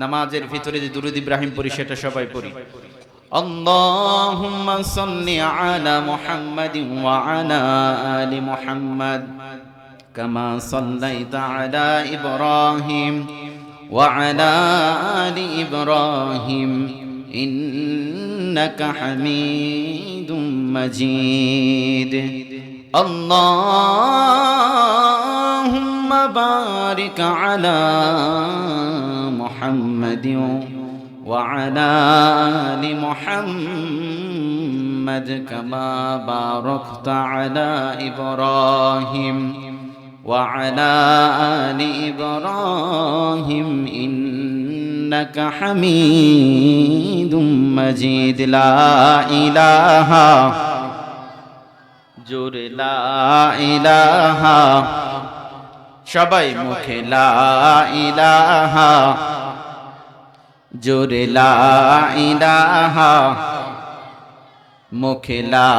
নামাজের ভিতরে যে দুরূদ ইব্রাহিম পড়ি সেটা সবাই পড়ি। আল্লাহুম্মা সাল্লি আলা মুহাম্মাদিন ওয়া আলা আলি মুহাম্মাদ কামা সাল্লাইতা আলা ইব্রাহিম ওয়া আলা আলি ইব্রাহিম ইন্নাকা হামিদুম মাজিদ। আল্লাহুম্মা বারিক আলা মুহাম্মাদিন ওয়া আলা আলি মুহাম্মাদ কামা বারাকতা আলা ইব্রাহিম ওয়া আলা আলি ইব্রাহিম ইন্নাকা হামিদুম মাজিদ। লা ইলাহা জোরে লা ইলাহা, সবাই মুখে লা ইলাহা জোরে লা ইলাহা, মুখে লা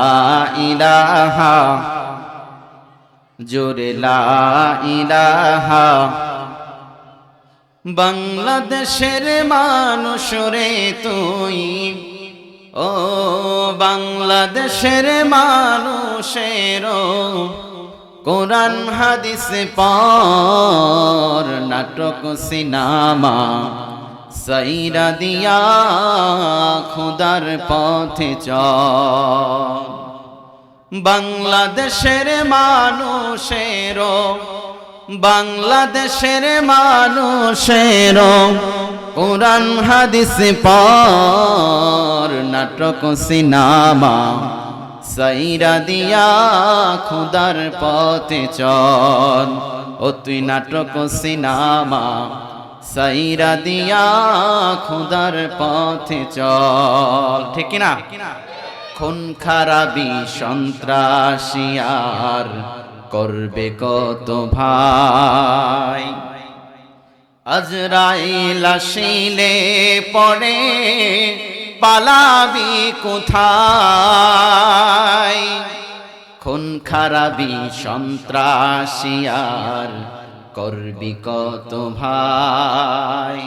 ইলাহা জোরে লা ইলাহা। বাংলাদেশের মানুষ রে তুই, ও বাংলাদেশের মানুষের কোরআন হাদিস পর, নাটক সিনেমা সাইরা দিয়া খোদার পথে চল। বাংলাদেশের মানুষের, বাংলাদেশের মানুষের কোরআন হাদিস পর, নাটক সিনেমা সাইরা দিয়া খোদার পথে চল। ও তুই নাটক সিনেমা সাইরা দিয়া খোদার পথে চল, ঠিক কিনা? খুন খারাপি সন্ত্রাসী আর করবে কত ভাই, আজরাইল আসিলে পড়ে পালাবি কোথায়? খুন খারাপি সন্ত্রাসী আর করবি কত ভাই,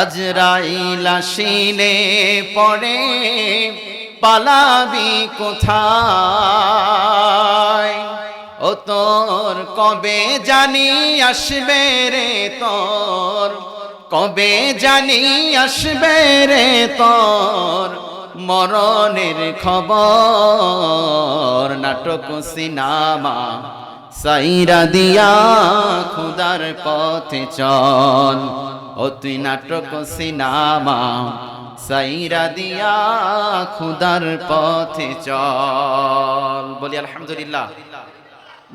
আজরাইল আসিলে পড়ে পালাবি কোথায়? ও তোর কবে জানি আসবে রে তোর, কবে জানি আসবে রে তোর মরণের খবর। নাটক সিনেমা সাইরা দিয়া খোদার পথে চল। ও তুই নাটক সিনেমা সাইরা দিয়া খোদার পথে চল। বলি আলহামদুলিল্লাহ।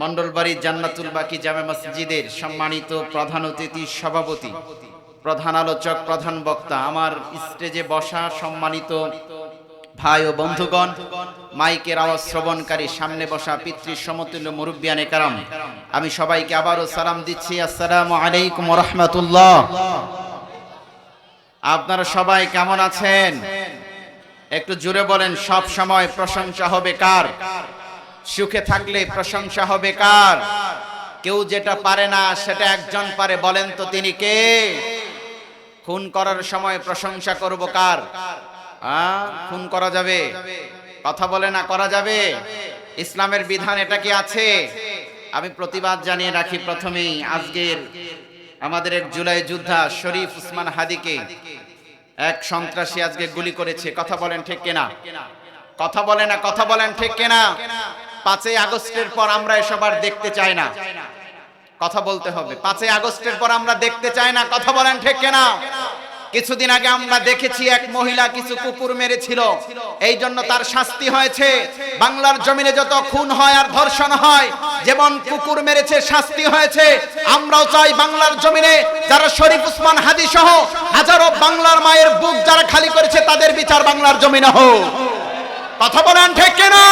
মন্ডলবাড়ি জান্নাতুল বাকি জামে মসজিদের সম্মানিত প্রধান অতিথি, সভাপতি, প্রধান আলোচক, প্রধান বক্তা, আমার স্টেজে বসা সম্মানিত ভাই ও বন্ধুগণ, মাইকের আওয়াজ শ্রবণকারী সামনে বসা পিতৃ সমতুল্য মুরব্বিয়ানে কারাম, আমি সবাইকে আবারও সালাম দিচ্ছি। আসসালামু আলাইকুম ওয়া রাহমাতুল্লাহ। আপনারা সবাই কেমন আছেন? একটু জোরে বলেন। সব সময় প্রশংসা হবে কার? সুখে থাকলে প্রশংসা হবে কার? কেউ যেটা পারে না সেটা একজন পারে, বলেন তো তিনি কে? খুন করার সময় প্রশংসা করব কার? খুন করা যাবে? কথা বলে না করা যাবে? ইসলামের বিধান এটা কি আছে? আমি প্রতিবাদ জানিয়ে রাখি প্রথমেই, আজকের আমাদের এক জুলাই যোদ্ধা শরীফ উসমান হাদিকে এক সন্ত্রাসী আজকে গুলি করেছে। কথা বলেন ঠিক কিনা? কথা বলে না, কথা বলেন ঠিক কিনা? 5ই আগস্টের পর আমরা এসব আর দেখতে চাই না। কথা বলতে হবে। 5ই আগস্টের পর আমরা দেখতে চাই না। কথা বলেন ঠিক কিনা? কিছুদিন আগে আমরা দেখেছি এক মহিলা কিছু কুকুর মেরেছিল, এই জন্য তার শাস্তি হয়েছে। বাংলার জমিনে যত খুন হয় আর ধর্ষণ হয়, যেমন কুকুর মেরেছে শাস্তি হয়েছে, আমরাও চাই বাংলার জমিনে যারা শরীফ উসমান হাদি সহ হাজারো বাংলার মায়ের বুক যারা খালি করেছে তাদের বিচার বাংলার জমিনে হোক। কথা বলেন ঠিক কিনা?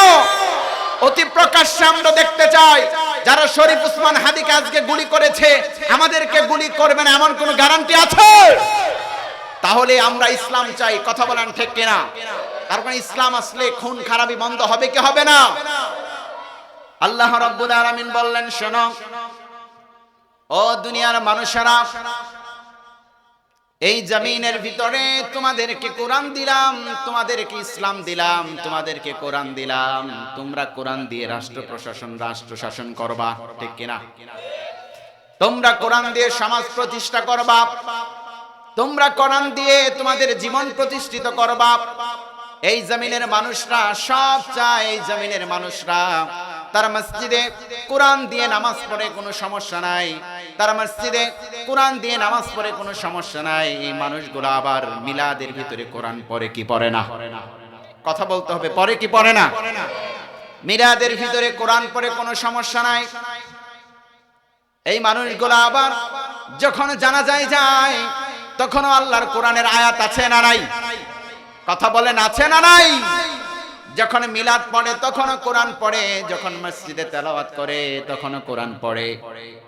অতি প্রকাশ্যে আমরা দেখতে চাই যারা শরীফ উসমান হাদিকে আজকে গুলি করেছে আমাদেরকে গুলি করবে না এমন কোন গ্যারান্টি আছে? তাহলে আমরা ইসলাম চাই। কথা বলেন ঠিক কিনা? তার কারণ ইসলাম আসলে খুন খারাপি বন্ধ হবে কি হবে না? আল্লাহ রাব্বুল আলামিন বললেন, শোনো ও দুনিয়ার মানুষেরা, এই জমিনের ভিতরে তোমাদেরকে কোরআন দিলাম, তোমাদেরকে ইসলাম দিলাম, তোমাদেরকে কোরআন দিলাম, তোমরা কোরআন দিয়ে রাষ্ট্র প্রশাসন রাষ্ট্র শাসন করবা, ঠিক কিনা? তোমরা কোরআন দিয়ে সমাজ প্রতিষ্ঠা করবা, তোমরা কোরআন দিয়ে তোমাদের জীবন প্রতিষ্ঠিত করবা। এই জমিনের মানুষরা সব চায়, এই জমিনের মানুষরা তারা মসজিদে কোরআন দিয়ে নামাজ পড়ে কোনো সমস্যা নাই, তারা মসজিদে কোরআন দিয়ে নামাজ পড়ে কোনো সমস্যা নাই। এই মানুষগুলো আবার মিলাদের ভিতরে কোরআন পড়ে কি পড়ে না? কথা বলতে হবে, পড়ে কি পড়ে না? মিলাদের ভিতরে কোরআন পড়ে কোনো সমস্যা নাই। এই মানুষগুলো আবার যখন জানাজায় যায় তখনও আল্লাহর কোরআনের আয়াত আছে না নাই? কথা বলেন, আছে না নাই? যখন মিলাদ পড়ে তখনও কোরআন পড়ে, যখন মসজিদে তেলাওয়াত করে তখনও কোরআন পড়ে,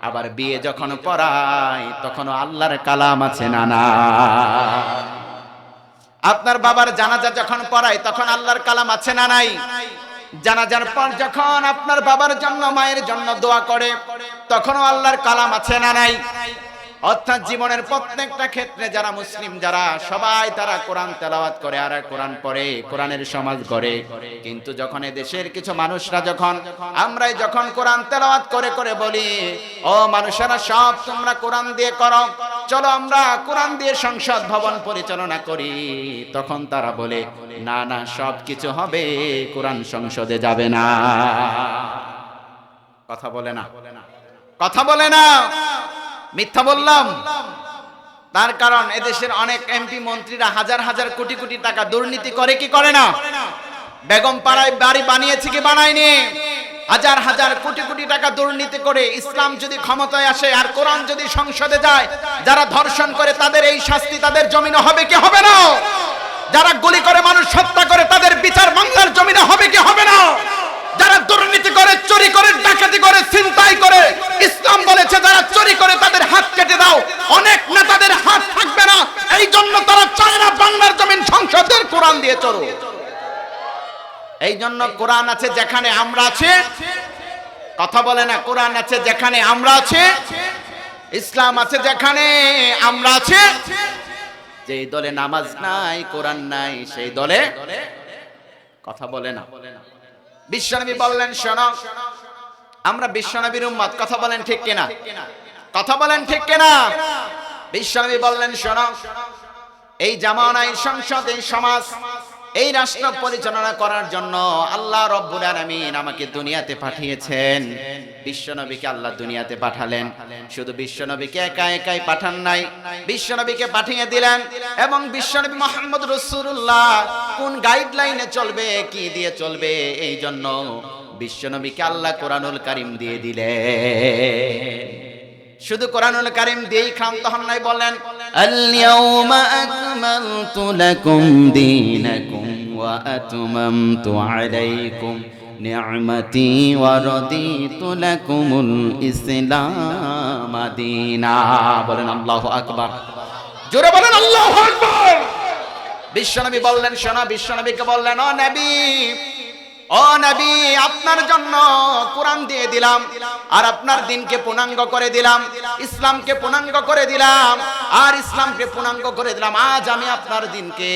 আবার বিয়ে যখন পড়ায় তখনও আল্লাহর কালাম আছে না না? আপনার বাবার জানাজা যখন পড়ায় তখন আল্লাহর কালাম আছে না নাই? জানাজার পর যখন আপনার বাবার জন্য মায়ের জন্য দোয়া করে তখনও আল্লাহর কালাম আছে না নাই? অর্থাৎ জীবনের প্রত্যেকটা ক্ষেত্রে যারা মুসলিম, যারা সবাই তারা কোরআন তেলাওয়াত করে আর কোরআন পড়ে, কোরআনের সমাজ গড়ে। কিন্তু যখন দেশের কিছু মানুষরা যখন আমরাই যখন কোরআন তেলাওয়াত করে করে বলি, ও মানুষেরা সব তোমরা কোরআন দিয়ে করো, চলো আমরা কোরআন দিয়ে সংসদ ভবন পরিচালনা করি, তখন তারা বলে না না, সব কিছু হবে, কোরআন সংসদে যাবে না। কথা বলে না? কথা বলে না? মিথ্যা বললাম? তার কারণ এদেশের অনেক এমপি মন্ত্রীরা হাজার হাজার কোটি কোটি টাকা দুর্নীতি করে কি করে না? বেগম পাড়ায় বাড়ি বানিয়েছে কি বানায়নি? হাজার হাজার কোটি কোটি টাকা দুর্নীতি করে ইসলাম যদি ক্ষমতায় আসে আর কোরআন যদি সংসদে যায়, যারা ধর্ষণ করে তাদের এই শাস্তি তাদের জমিনে হবে কি হবে না? যারা গুলি করে মানুষ হত্যা করে তাদের বিচার বাংলার জমিনে হবে কি হবে না? যারা দুর্নীতি করে, চুরি করে, ডাকাতি করে, ছিনতাই করে, ইসলাম বলেছে যারা চুরি করে তাদের হাত কেটে দাও। অনেক নেতাদের হাত থাকবে না, এই জন্য তারা চায় না বাংলার জমিন সংসদের কোরআন দিয়ে চলো। এই জন্য কোরআন আছে যেখানে আমরা আছি, কথা বলে না? কোরআন আছে যেখানে আমরা আছি, ইসলাম আছে যেখানে আমরা আছি। যেই দলে নামাজ নাই, কোরআন নাই, সেই দলে কথা বলে না। বিশ্বনবী বললেন শোনো, আমরা বিশ্বনবীর উম্মত, কথা বলেন ঠিক কিনা? কথা বলেন ঠিক কিনা? বিশ্বনবী বললেন শোনো, এই জামানায় সংসদ, এই সমাজ, এই রাষ্ট্র পরিচালনা করার জন্য আল্লাহ রব্বুল আলামিন আমাকে দুনিয়াতে পাঠিয়েছেন। বিশ্বনবীকে আল্লাহ দুনিয়াতে পাঠালেন, শুধু বিশ্বনবীকে একা একাই পাঠান নাই, বিশ্বনবীকে পাঠিয়ে দিলেন। এবং বিশ্বনবী মুহাম্মদ রাসূলুল্লাহ কোন গাইডলাইনে চলবে, কি দিয়ে চলবে, এই জন্য বিশ্বনবীকে আল্লাহ কোরআনুল কারীম দিয়ে দিলেন। শুধু কোরআনুল কারীম দিয়েই ক্ষান্ত হন নাই, বলেন আল ইয়াউমা আকমালতু লাকুম দীনাকুম ওয়া আতমামতু আলাইকুম নি'মাতি ওয়া রাদিতু লাকুমুল ইসলাম দীনা। বলেন আল্লাহু আকবার, জোরে বলেন আল্লাহু আকবার। বিশ্বনবী বললেন শোনা, বিশ্বনবীকে বললেন ও নবী, ও নবী, আপনার জন্য কোরআন দিয়ে দিলাম আর আপনার দিনকে পূর্ণাঙ্গ করে দিলাম, ইসলামকে পূর্ণাঙ্গ করে দিলাম আর ইসলামকে পূর্ণাঙ্গ করে দিলাম। আজ আমি আপনার দিনকে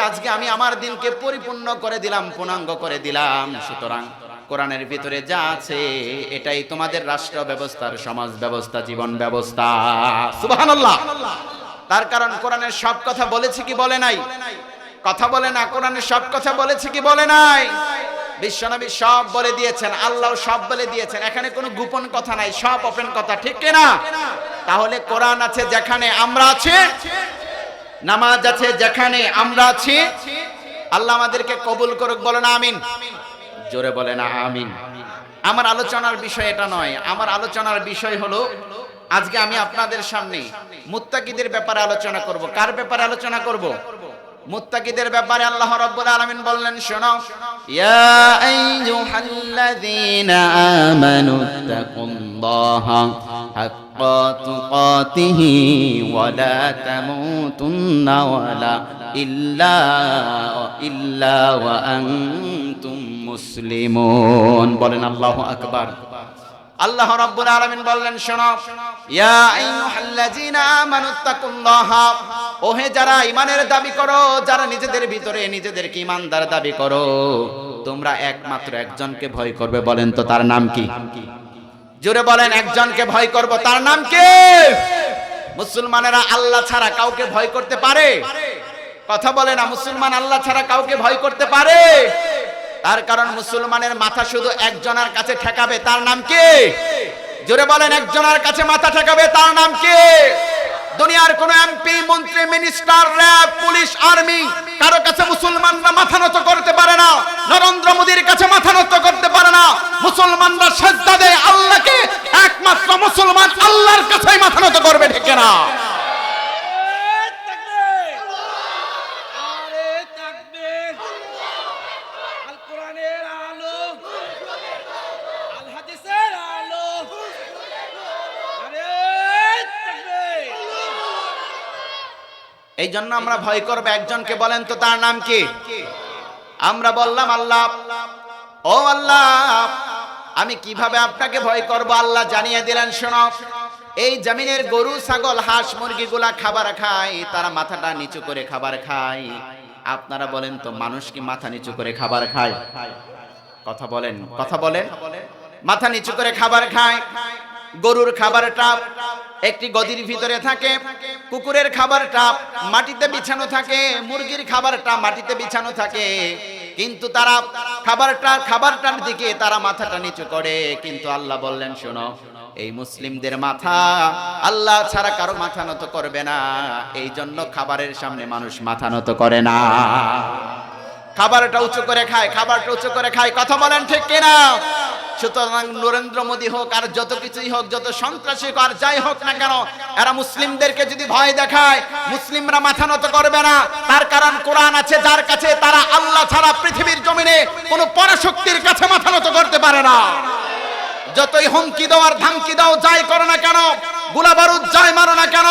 আজকে আমি আমার দিনকে পরিপূর্ণ করে দিলাম, পূর্ণাঙ্গ করে দিলাম। সুতরাং কোরআনের ভিতরে যা আছে এটাই তোমাদের রাষ্ট্র ব্যবস্থার, সমাজ ব্যবস্থা, জীবন ব্যবস্থা। সুবহানাল্লাহ। তার কারণ কোরআনের সব কথা বলেছে কি বলে নাই? কথা বলে না? কোরআনের সব কথা বলেছে কি বলে নাই? বিশ্বনবী সব বলে দিয়েছেন, আল্লাহ সব বলে দিয়েছেন, এখানে কোনো গোপন কথা নাই, সব ওপেন কথা, ঠিক কিনা? তাহলে কোরআন আছে যেখানে আমরা আছি, নামাজ আছে যেখানে আমরা আছি। আল্লাহ আমাদেরকে কবুল করুক, বলেন আমিন। জোরে বলেন আমিন। আমার আলোচনার বিষয় এটা নয়, আমার আলোচনার বিষয় হলো আজকে আমি আপনাদের সামনে মুত্তাকিদের ব্যাপারে আলোচনা করব। কার ব্যাপারে আলোচনা করব? মুত্তাকিদের ব্যাপারে আল্লাহ রাব্বুল আলামিন বললেন শোনো, ইয়া আইয়ুহাল্লাযীনা আমানুত্তাকুল্লাহা হাক্কা তুকাতিহি ওয়া লা তামুতুন্না ওয়ালা ইল্লা ওয়া আনতুম মুসলিমুন। বলেন আল্লাহু আকবার। আল্লাহ রাব্বুল আলামিন বললেন শোনো, ইয়া আইয়ুহাল্লাযীনা আমানুত্তাকুল্লাহ, ওহে যারা ঈমানের দাবি করো, যারা নিজেদের ভিতরে নিজেদেরকে ঈমানদার দাবি করো, তোমরা একমাত্র একজনকে ভয় করবে। বলেন তো তার নাম কি? জোরে বলেন, একজনকে ভয় করব, তার নাম কি? মুসলমানেরা আল্লাহ ছাড়া কাউকে ভয় করতে পারে? কথা বলে না, মুসলমান আল্লাহ ছাড়া কাউকে ভয় করতে পারে? তার কারণ মুসলমানের মাথা শুধু একজনের কাছে ঠেকাবে, তার নাম কি? জোরে বলেন, একজনের কাছে মাথা ঠেকাবে, তার নাম কি? দুনিয়ার কোন এমপি, মন্ত্রী, মিনিস্টার, র্যাব, পুলিশ, আর্মি কারো কাছে মুসলমানরা মাথা নত করতে পারে না। নরেন্দ্র মোদীর কাছে মাথা নত করতে পারে না। মুসলমানরা সিজদা দেয় আল্লাহকে, একমাত্র মুসলমান আল্লাহর কাছেই মাথা নত করবে, ঠিক না? এই জন্য আমরা ভয় করব একজনকে। বলেন তো তার নাম কি? আমরা বললাম আল্লাহ। ও আল্লাহ, আমি কিভাবে আপনাকে ভয় করব? আল্লাহ জানিয়ে দিলেন শোনো, এই জমিনের গরু, ছাগল, হাঁস, মুরগিগুলা খাবার খায়, তারা মাথাটা নিচু করে খাবার খায়। আপনারা বলেন তো, মানুষ কি মাথা নিচু করে খাবার খায়? কথা বলেন, কথা বলেন। মাথা নিচু করে খাবার খায়। গরুর খাবারটা একটি গদির ভিতরে থাকে, কুকুরের খাবারটা মাটিতে বিছানো থাকে, মুরগির খাবারটা মাটিতে বিছানো থাকে, কিন্তু তারা খাবারটার দিকে তারা মাথাটা নিচু করে। কিন্তু আল্লাহ বললেন শোনো, এই মুসলিমদের মাথা আল্লাহ ছাড়া কারো মাথা নত করবে না। এই জন্য খাবারের সামনে মানুষ মাথা নত করে না, খাবারটা উঁচু করে খায়, খাবারটা উঁচু করে খায়। কথা বলেন ঠিক কিনা? সুতরাং নরেন্দ্র মোদী হোক আর যত কিছুই হোক, যত সন্ত্রাসী হোক আর যাই হোক না কেন, এরা মুসলিমদেরকে যদি ভয় দেখায়, মুসলিমরা মাথা নত করবে না। তার কারণ কোরআন আছে যার কাছে, তারা আল্লাহ ছাড়া পৃথিবীর জমিনে কোনো পরাশক্তির কাছে মাথা নত করতে পারে না। যতই হুমকি দাও আর ধামকি দাও, যাই করো না কেন, গোলা বারুদ যাই মারো না কেন,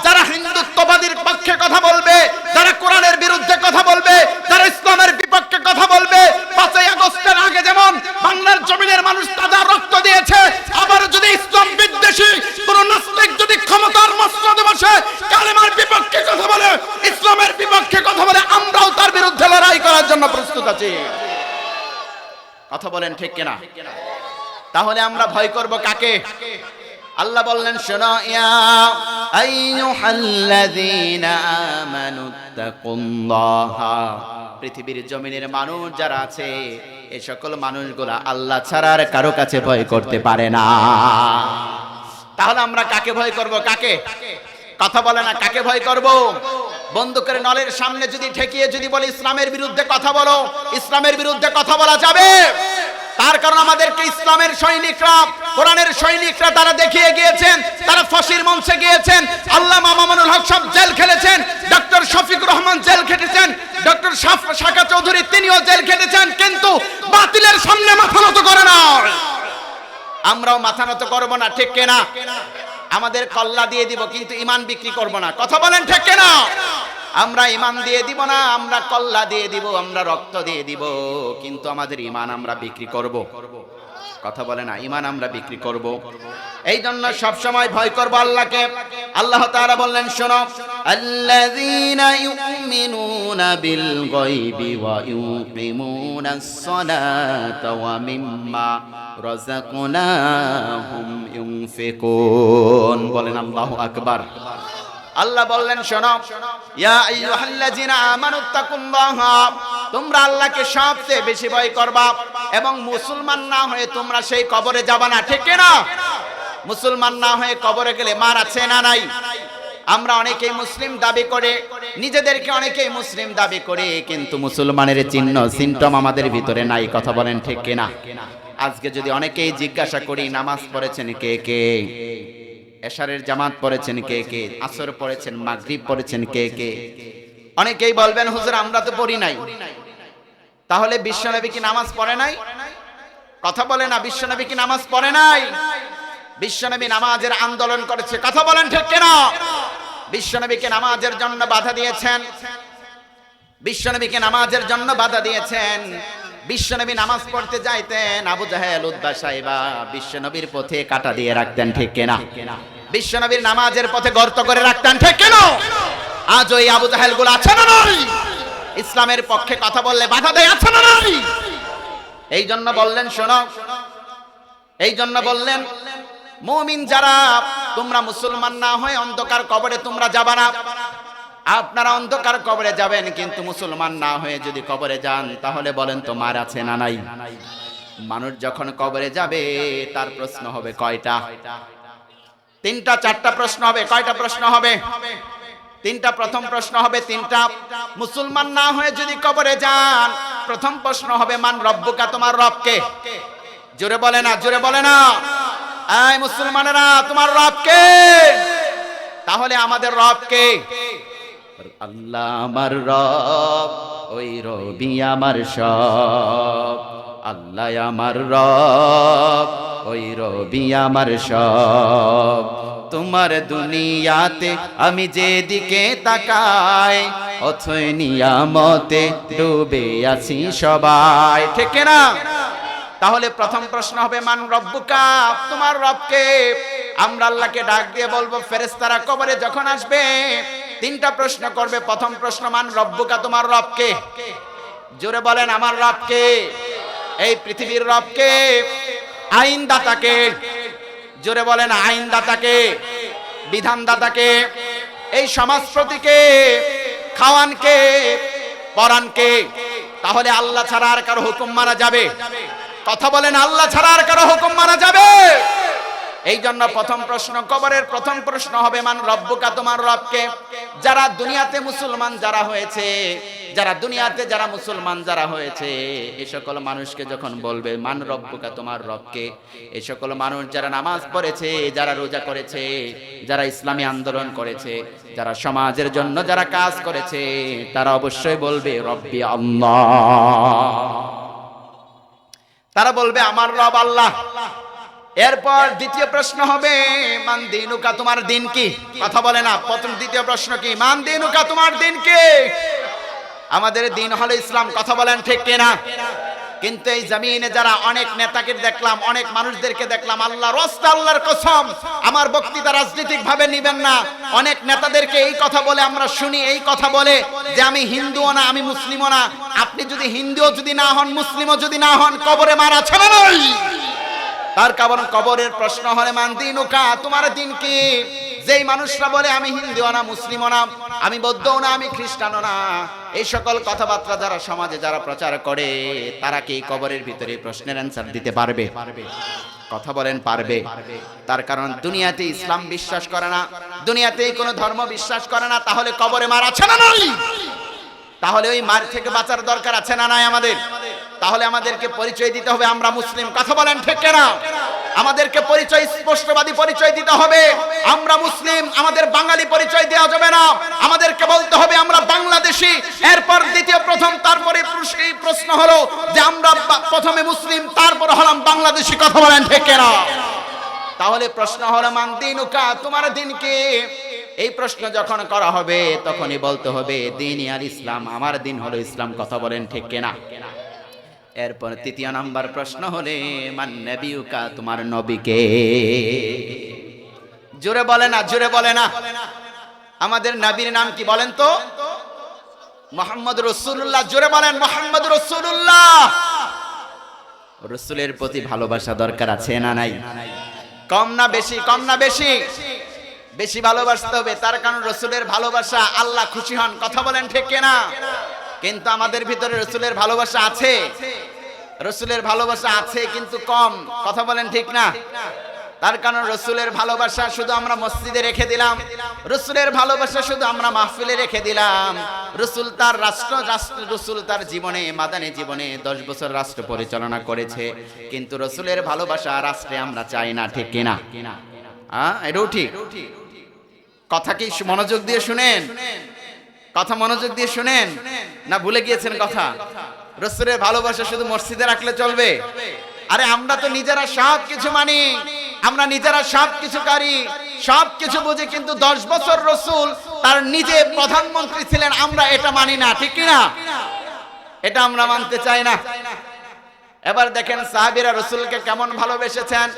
যারা হিন্দুত্ববাদীর পক্ষে কথা বলবে, যারা কোরআনের বিরুদ্ধে কথা বলবে, যারা ইসলামের বিপক্ষে কথা বলবে, 5ই আগস্টের আগে যেমন বাংলার জমিনের মানুষ তাজা রক্ত দিয়েছে, আবার যদি ইসলাম বিদ্বেষী কোন নাস্তিক যদি ক্ষমতার মসনদে বসে কালেমার বিপক্ষে কথা বলে, ইসলামের বিপক্ষে কথা বলে, আমরাও তার বিরুদ্ধে লড়াই করার জন্য প্রস্তুত আছি। কথা বলেন ঠিক কিনা? তাহলে আমরা ভয় করব কাকে? আল্লাহ বললেন শোনো, ইয়া আইয়ুহাল্লাযীনা আমানুত্তাকুল্লাহ, পৃথিবীর জমিনের মানুষ যারা আছে, এই সকল মানুষগুলা আল্লাহ ছাড়া আর কারো কাছে ভয় করতে পারে না। তাহলে আমরা কাকে ভয় করব? কাকে? কথা বলে না, কাকে ভয় করব? বন্দুকের নলের সামনে যদি ঠেকিয়ে যদি বলে ইসলামের বিরুদ্ধে কথা বলো, ইসলামের বিরুদ্ধে কথা বলা যাবে? তার কারণ আমাদেরকে ইসলামের সৈনিকরা, কোরআনের সৈনিকরা তারা দেখিয়ে গিয়েছেন, তারা ফাঁসির মঞ্চে গিয়েছেন। আল্লামা মামুনুল হক সাহেব জেল খেটেছেন, ডক্টর শফিকুর রহমান জেল খেটেছেন, ডক্টর শাকা চৌধুরী তিনিও জেল খেটেছেন, কিন্তু বাতিলের সামনে মাথা নত করে না। আমরাও মাথা নত করব না, ঠিক কিনা? আমাদের কল্লা দিয়ে দিব, কিন্তু ঈমান বিক্রি করব না। কথা বলেন ঠিক কিনা? আমরা ঈমান দিয়ে দিব না, আমরা কল্লা দিয়ে দিব, আমরা রক্ত দিয়ে দিব, কিন্তু আমাদের ঈমান আমরা বিক্রি করব। কথা বলে না, ঈমান আমরা বিক্রি করব। এই জন্য সব সময় ভয় করব আল্লাহকে। আল্লাহ তাআলা বললেন শোনো, আল্লাযীনা ইউমিনুনা বিল গায়বি ওয়া ইউকিমুনাস সালাতা ওয়া মিম্মা রাযাকনাহুম ইউনফিকুন। বলেন আল্লাহু আকবার। আল্লাহ বললেন শোনো, ইয়া আইয়ুহাল্লাযীনা আমানুত্তাকুল্লাহ, তোমরা আল্লাহকে সবচেয়ে বেশি ভয় করবা, এবং মুসলমান না হয়ে তোমরা সেই কবরে যাবা না, ঠিক না? মুসলমান না হয়ে কবরে গেলে মার আছে না নাই? আমরা অনেকেই মুসলিম দাবি করে, নিজেদেরকে অনেকেই মুসলিম দাবি করে, কিন্তু মুসলমানের চিহ্ন সিমটম আমাদের ভিতরে নাই। কথা বলেন ঠিক কিনা? আজকে যদি অনেকেই জিজ্ঞাসা করি, নামাজ পড়েছেন কে কে? এশারের জামাত পড়েছেন কে কে? আসর পড়েছেন, মাগরিব পড়েছেন কে কে? অনেকেই বলবেন হুজুর আমরা তো পড়ি নাই। তাহলে বিশ্বনবী কি নামাজ পড়ে নাই? কথা বলে না, বিশ্বনবী কি নামাজ পড়ে নাই? বিশ্বনবী নামাজের আন্দোলন করেছে। কথা বলেন ঠিক কিনা? বিশ্বনবীকে নামাজের জন্য বাধা দিয়েছেন, বিশ্বনবীকে নামাজের জন্য বাধা দিয়েছেন। বিশ্বনবী নামাজ পড়তে যাইতেন, আবু জাহেল উতবা সাইবা বিশ্বনবীর পথে কাঁটা দিয়ে রাখতেন, ঠিক কিনা? বিশ্বনবীর নামাজের পথে গর্ত করে রাখতেন, ঠিক কিনা? আজ ওই আবু জাহেল গুলো আছে না নাই? ইসলামের পক্ষে কথা বললে বাধা দেয়, আছে না নাই? এই জন্য বললেন, শোনো, এই জন্য বললেন মুমিন যারা, তোমরা মুসলমান না হয়ে অন্ধকার কবরে তোমরা যাবা না। আপনারা অন্ধকার কবরে যাবেন, কিন্তু মুসলমান না হয়ে যদি কবরে যান তাহলে বলেন তো মার আছে না নাই? মানুষ যখন কবরে যাবে তার প্রশ্ন হবে কয়টা? তিনটা চারটা প্রশ্ন হবে। কয়টা প্রশ্ন হবে? তিনটা। প্রথম প্রশ্ন হবে তিনটা। মুসলমান না হয়ে যদি কবরে যান, প্রথম প্রশ্ন হবে মান রব্বুকা, তোমার রব কে? জোরে বলে না, জোরে বলে না। এই মুসলমানেরা, তোমার রব কে? তাহলে আমাদের রব কে? আল্লাহ আমার রব, ওই রবি আমার সব। আল্লাহ আমার রব, ওই রবি আমার সব। তোমার দুনিয়াতে আমি যেদিকে তাকাই, অথই নিয়ামতে ডুবে আছি সবাই, ঠিক না? তাহলে প্রথম প্রশ্ন হবে মান রব্বুকা, তোমার রবকে? আমরা আল্লাহকে ডাক দিয়ে বলবো, ফেরেশতারা কবরে যখন আসবে তিনটা প্রশ্ন করবে। প্রথম প্রশ্ন মান রব্বুকা, তোমার রবকে? জোরে বলেন, আমার রবকে? এই পৃথিবীর রবকে? আইনদাতাকে? জোরে বলেন, আইনদাতাকে, বিধানদাতাকে, এই সমাজপতিকে, খাওয়ানকে, পরানকে? তাহলে আল্লাহ ছাড়া আর কারো হুকুম মানা যাবে? কথা বলেন, আল্লাহ ছাড়া আর কারো হুকুম মানা যাবে? এই জন্য প্রথম প্রশ্ন, কবরের প্রথম প্রশ্ন হবে মান রব্বুকা, তোমার রবকে? যারা দুনিয়াতে মুসলমান যারা হয়েছে, যারা দুনিয়াতে যারা মুসলমান যারা হয়েছে, এই সকল মানুষকে যখন বলবে মান রব্বুকা, তোমার রবকে, এই সকল মানুষ যারা নামাজ পড়েছে, যারা রোজা করেছে, যারা ইসলামী আন্দোলন করেছে, যারা সমাজের জন্য যারা কাজ করেছে, তারা অবশ্যই বলবে রব্বি আল্লাহ। তারা বলবে আমার রব আল্লাহ। এরপর দ্বিতীয় প্রশ্ন হবে মান দিনুকা, তোমার দিন কি? কথা বলে না। প্রথম দ্বিতীয় প্রশ্ন কি? মান দিনুকা, তোমার দিন কি? আমাদের দিন হলো ইসলাম। কথা বলেন, ঠিক কিনা? কিন্তু এই জমিনে যারা অনেক নেতাকে দেখলাম, অনেক মানুষদেরকে দেখলাম, আল্লাহর রাস্তা, আল্লাহর কসম, আমার বক্তৃতা রাজনৈতিক ভাবে নেবেন না, অনেক নেতাদেরকে এই কথা বলে আমরা শুনি, এই কথা বলে যে আমি হিন্দুও না, আমি মুসলিমও না। আপনি যদি হিন্দুও যদি না হন, মুসলিমও যদি না হন, কবরে মার আছে না নাই? তার কারণ কবরের প্রশ্ন হলে মান দিনুকা, তোমার দিন কি? যেই মানুষরা বলে আমি হিন্দুও না, মুসলিমও না, আমি বৌদ্ধও না, আমি খ্রিস্টানও না, এই সকল কথাবার্তা যারা সমাজে যারা প্রচার করে, তারা কি কবরের ভিতরে প্রশ্নের অ্যান্সার দিতে পারবে? কথা বলেন, পারবে? তার কারণ দুনিয়াতে ইসলাম বিশ্বাস করে না, দুনিয়াতে কোনো ধর্ম বিশ্বাস করে না। তাহলে কবরে মার আছে না নাই? তাহলে ওই মার থেকে বাঁচার দরকার আছে না নাই আমাদের? তাহলে আমাদেরকে পরিচয় দিতে হবে আমরা মুসলিম। কথা বলেন, ঠিক না? আমাদেরকে পরিচয়, স্পষ্টবাদী পরিচয় দিতে হবে আমরা মুসলিম। আমাদের বাঙালি পরিচয় দেওয়া যাবে না, আমাদেরকে বলতে হবে আমরা বাংলাদেশী। এরপর দ্বিতীয় প্রথম, তারপরে প্রশ্ন হলো যে আমরা প্রথমে মুসলিম, তারপর হলাম বাংলাদেশী। কথা বলেন, ঠিক না? তাহলে প্রশ্ন হলো মান দিনুকা, তোমার দিন কি? এই প্রশ্ন যখন করা হবে তখনই বলতে হবে দিন আর ইসলাম, আমার দিন হলো ইসলাম। কথা বলেন, ঠিক কিনা? এরপর তৃতীয় নাম্বার প্রশ্ন হলে মান নবিয়ুকা, তোমার নবীকে? জোরে বলে না, জোরে বলে না। আমাদের নবীর নাম কি বলেন তো? মুহাম্মদ রাসূলুল্লাহ। জোরে বলেন, মুহাম্মদ রাসূলুল্লাহ। রাসূলের প্রতি ভালোবাসা দরকার আছে না নাই? কম না বেশি? কম না বেশি? বেশি ভালোবাসতে হবে। তার কারণ রাসূলের ভালোবাসা আল্লাহ খুশি হন। কথা বলেন, ঠিক কিনা? কিন্তু আমাদের ভিতরে রাসূলের ভালোবাসা আছে, রাসূলের ভালোবাসা আছে কিন্তু কম। কথা বলেন, ঠিক না? তার কারণ রাসূলের ভালোবাসা শুধু আমরা মসজিদে রেখে দিলাম, রাসূলের ভালোবাসা শুধু আমরা মাহফিলে রেখে দিলাম। রাসূল তার রাসূল তার জীবনে, মাদানী জীবনে 10 বছর রাষ্ট্র পরিচালনা করেছে, কিন্তু রাসূলের ভালোবাসা রাষ্ট্রে আমরা চাই না, ঠিক কিনা? এটাও ঠিক। কথা কি মনোযোগ দিয়ে শুনেন? কথা মনোযোগ দিয়ে শুনেন না ভুলে গিয়েছেন কথা? রাসূলের ভালোবাসা শুধু মসজিদে রাখলে চলবে? আরে আমরা তো নিজেরা সব কিছু মানি, আমরা নিজেরা সব কিছু করি, সব কিছু বুঝি, কিন্তু 10 বছর রাসূল তার নিজে প্রধানমন্ত্রী ছিলেন, আমরা এটা মানি না, ঠিক কি না? এটা আমরা মানতে চাই না। এবার দেখেন সাহাবীরা রাসূলকে কেমন ভালোবেসেছেন,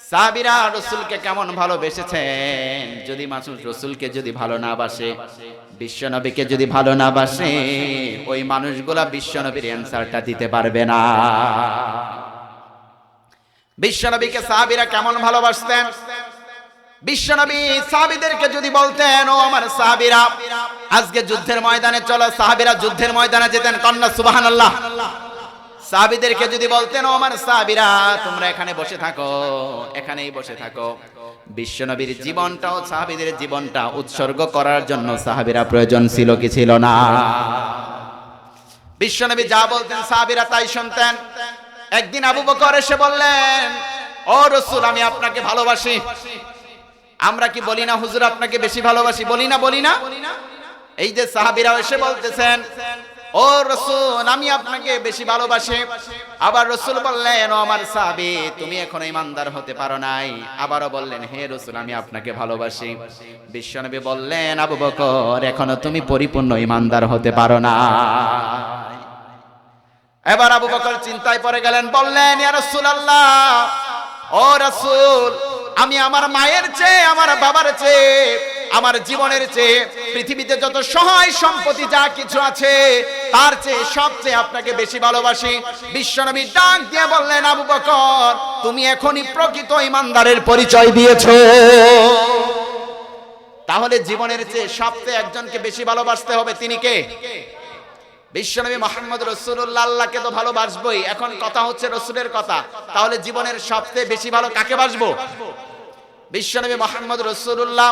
সাহাবীরা রাসূলকে কেমন ভালোবেসেছেন। যদি মানুষ রাসূলকে যদি ভালো না বাসে, বিশ্বনবীকে যদি ভালো না বাসে, ওই মানুষগুলা বিশ্বনবীর অ্যানসারটা দিতে পারবে না। বিশ্বনবীকে সাহাবীরা কেমন ভালোবাসতেন, বিশ্বনবী সাহাবীদেরকে যদি বলতেন, ও আমার সাহাবীরা আজকে যুদ্ধের ময়দানে চলো, সাহাবীরা যুদ্ধের ময়দানে যেতেন, কন্যা সুবহানাল্লাহ। সাহাবীদেরকে যদি বলতেন, ও আমার সাহাবীরা তোমরা এখানে বসে থাকো, এখানেই বসে থাকো, বিশ্বনবীর জীবনটাও সাহাবীদের জীবনটা উৎসর্গ করার জন্য সাহাবীরা প্রয়োজন ছিল কি ছিল না? বিশ্বনবী যা বলতেন সাহাবীরা তাই শুনতেন। একদিন আবু বকর এসে বললেন, ও রাসূল আমি আপনাকে ভালোবাসি। আমরা কি বলি না হুজুর আপনাকে বেশি ভালোবাসি, বলি না বলি না? এই যে সাহাবীরা এসে বলতেছেন, ও রাসূল আমি আপনাকে বেশি ভালোবাসি। আবার রাসূল বললেন, ও আমার সাহাবী তুমি এখনো ঈমানদার হতে পারো নাই। আবারও বললেন, হে রাসূল আমি আপনাকে ভালোবাসি। বিশ্বনবী বললেন, আবু বকর এখনো তুমি পরিপূর্ণ ঈমানদার হতে পারো না। এবার আবু বকর চিন্তায় পড়ে গেলেন, বললেন, ইয়া রাসূলুল্লাহ, ও রাসূল আমি আমার মায়ের চেয়ে, আমার বাবার চেয়ে, আমার জীবনের চেয়ে, পৃথিবীতে যত সহায় সম্পত্তি যা কিছু আছে তার চেয়ে সবচেয়ে আপনাকে বেশি ভালোবাসি। বিশ্বনবী ডাক দিয়ে বললেন, আবু বকর তুমি এখনই প্রকৃত ঈমানদারের পরিচয় দিয়েছো। তাহলে জীবনের চেয়ে সবচেয়ে একজনকে বেশি ভালোবাসতে হবে, তিনি কে? বিশ্বনবী মুহাম্মদ রাসূলুল্লাহ। আল্লাহকে তো ভালোবাসবই, এখন কথা হচ্ছে রাসূলের কথা। তাহলে জীবনের সবচেয়ে বেশি ভালো কাকে বাসবো? বিশ্বনবী মুহাম্মদ রাসূলুল্লাহ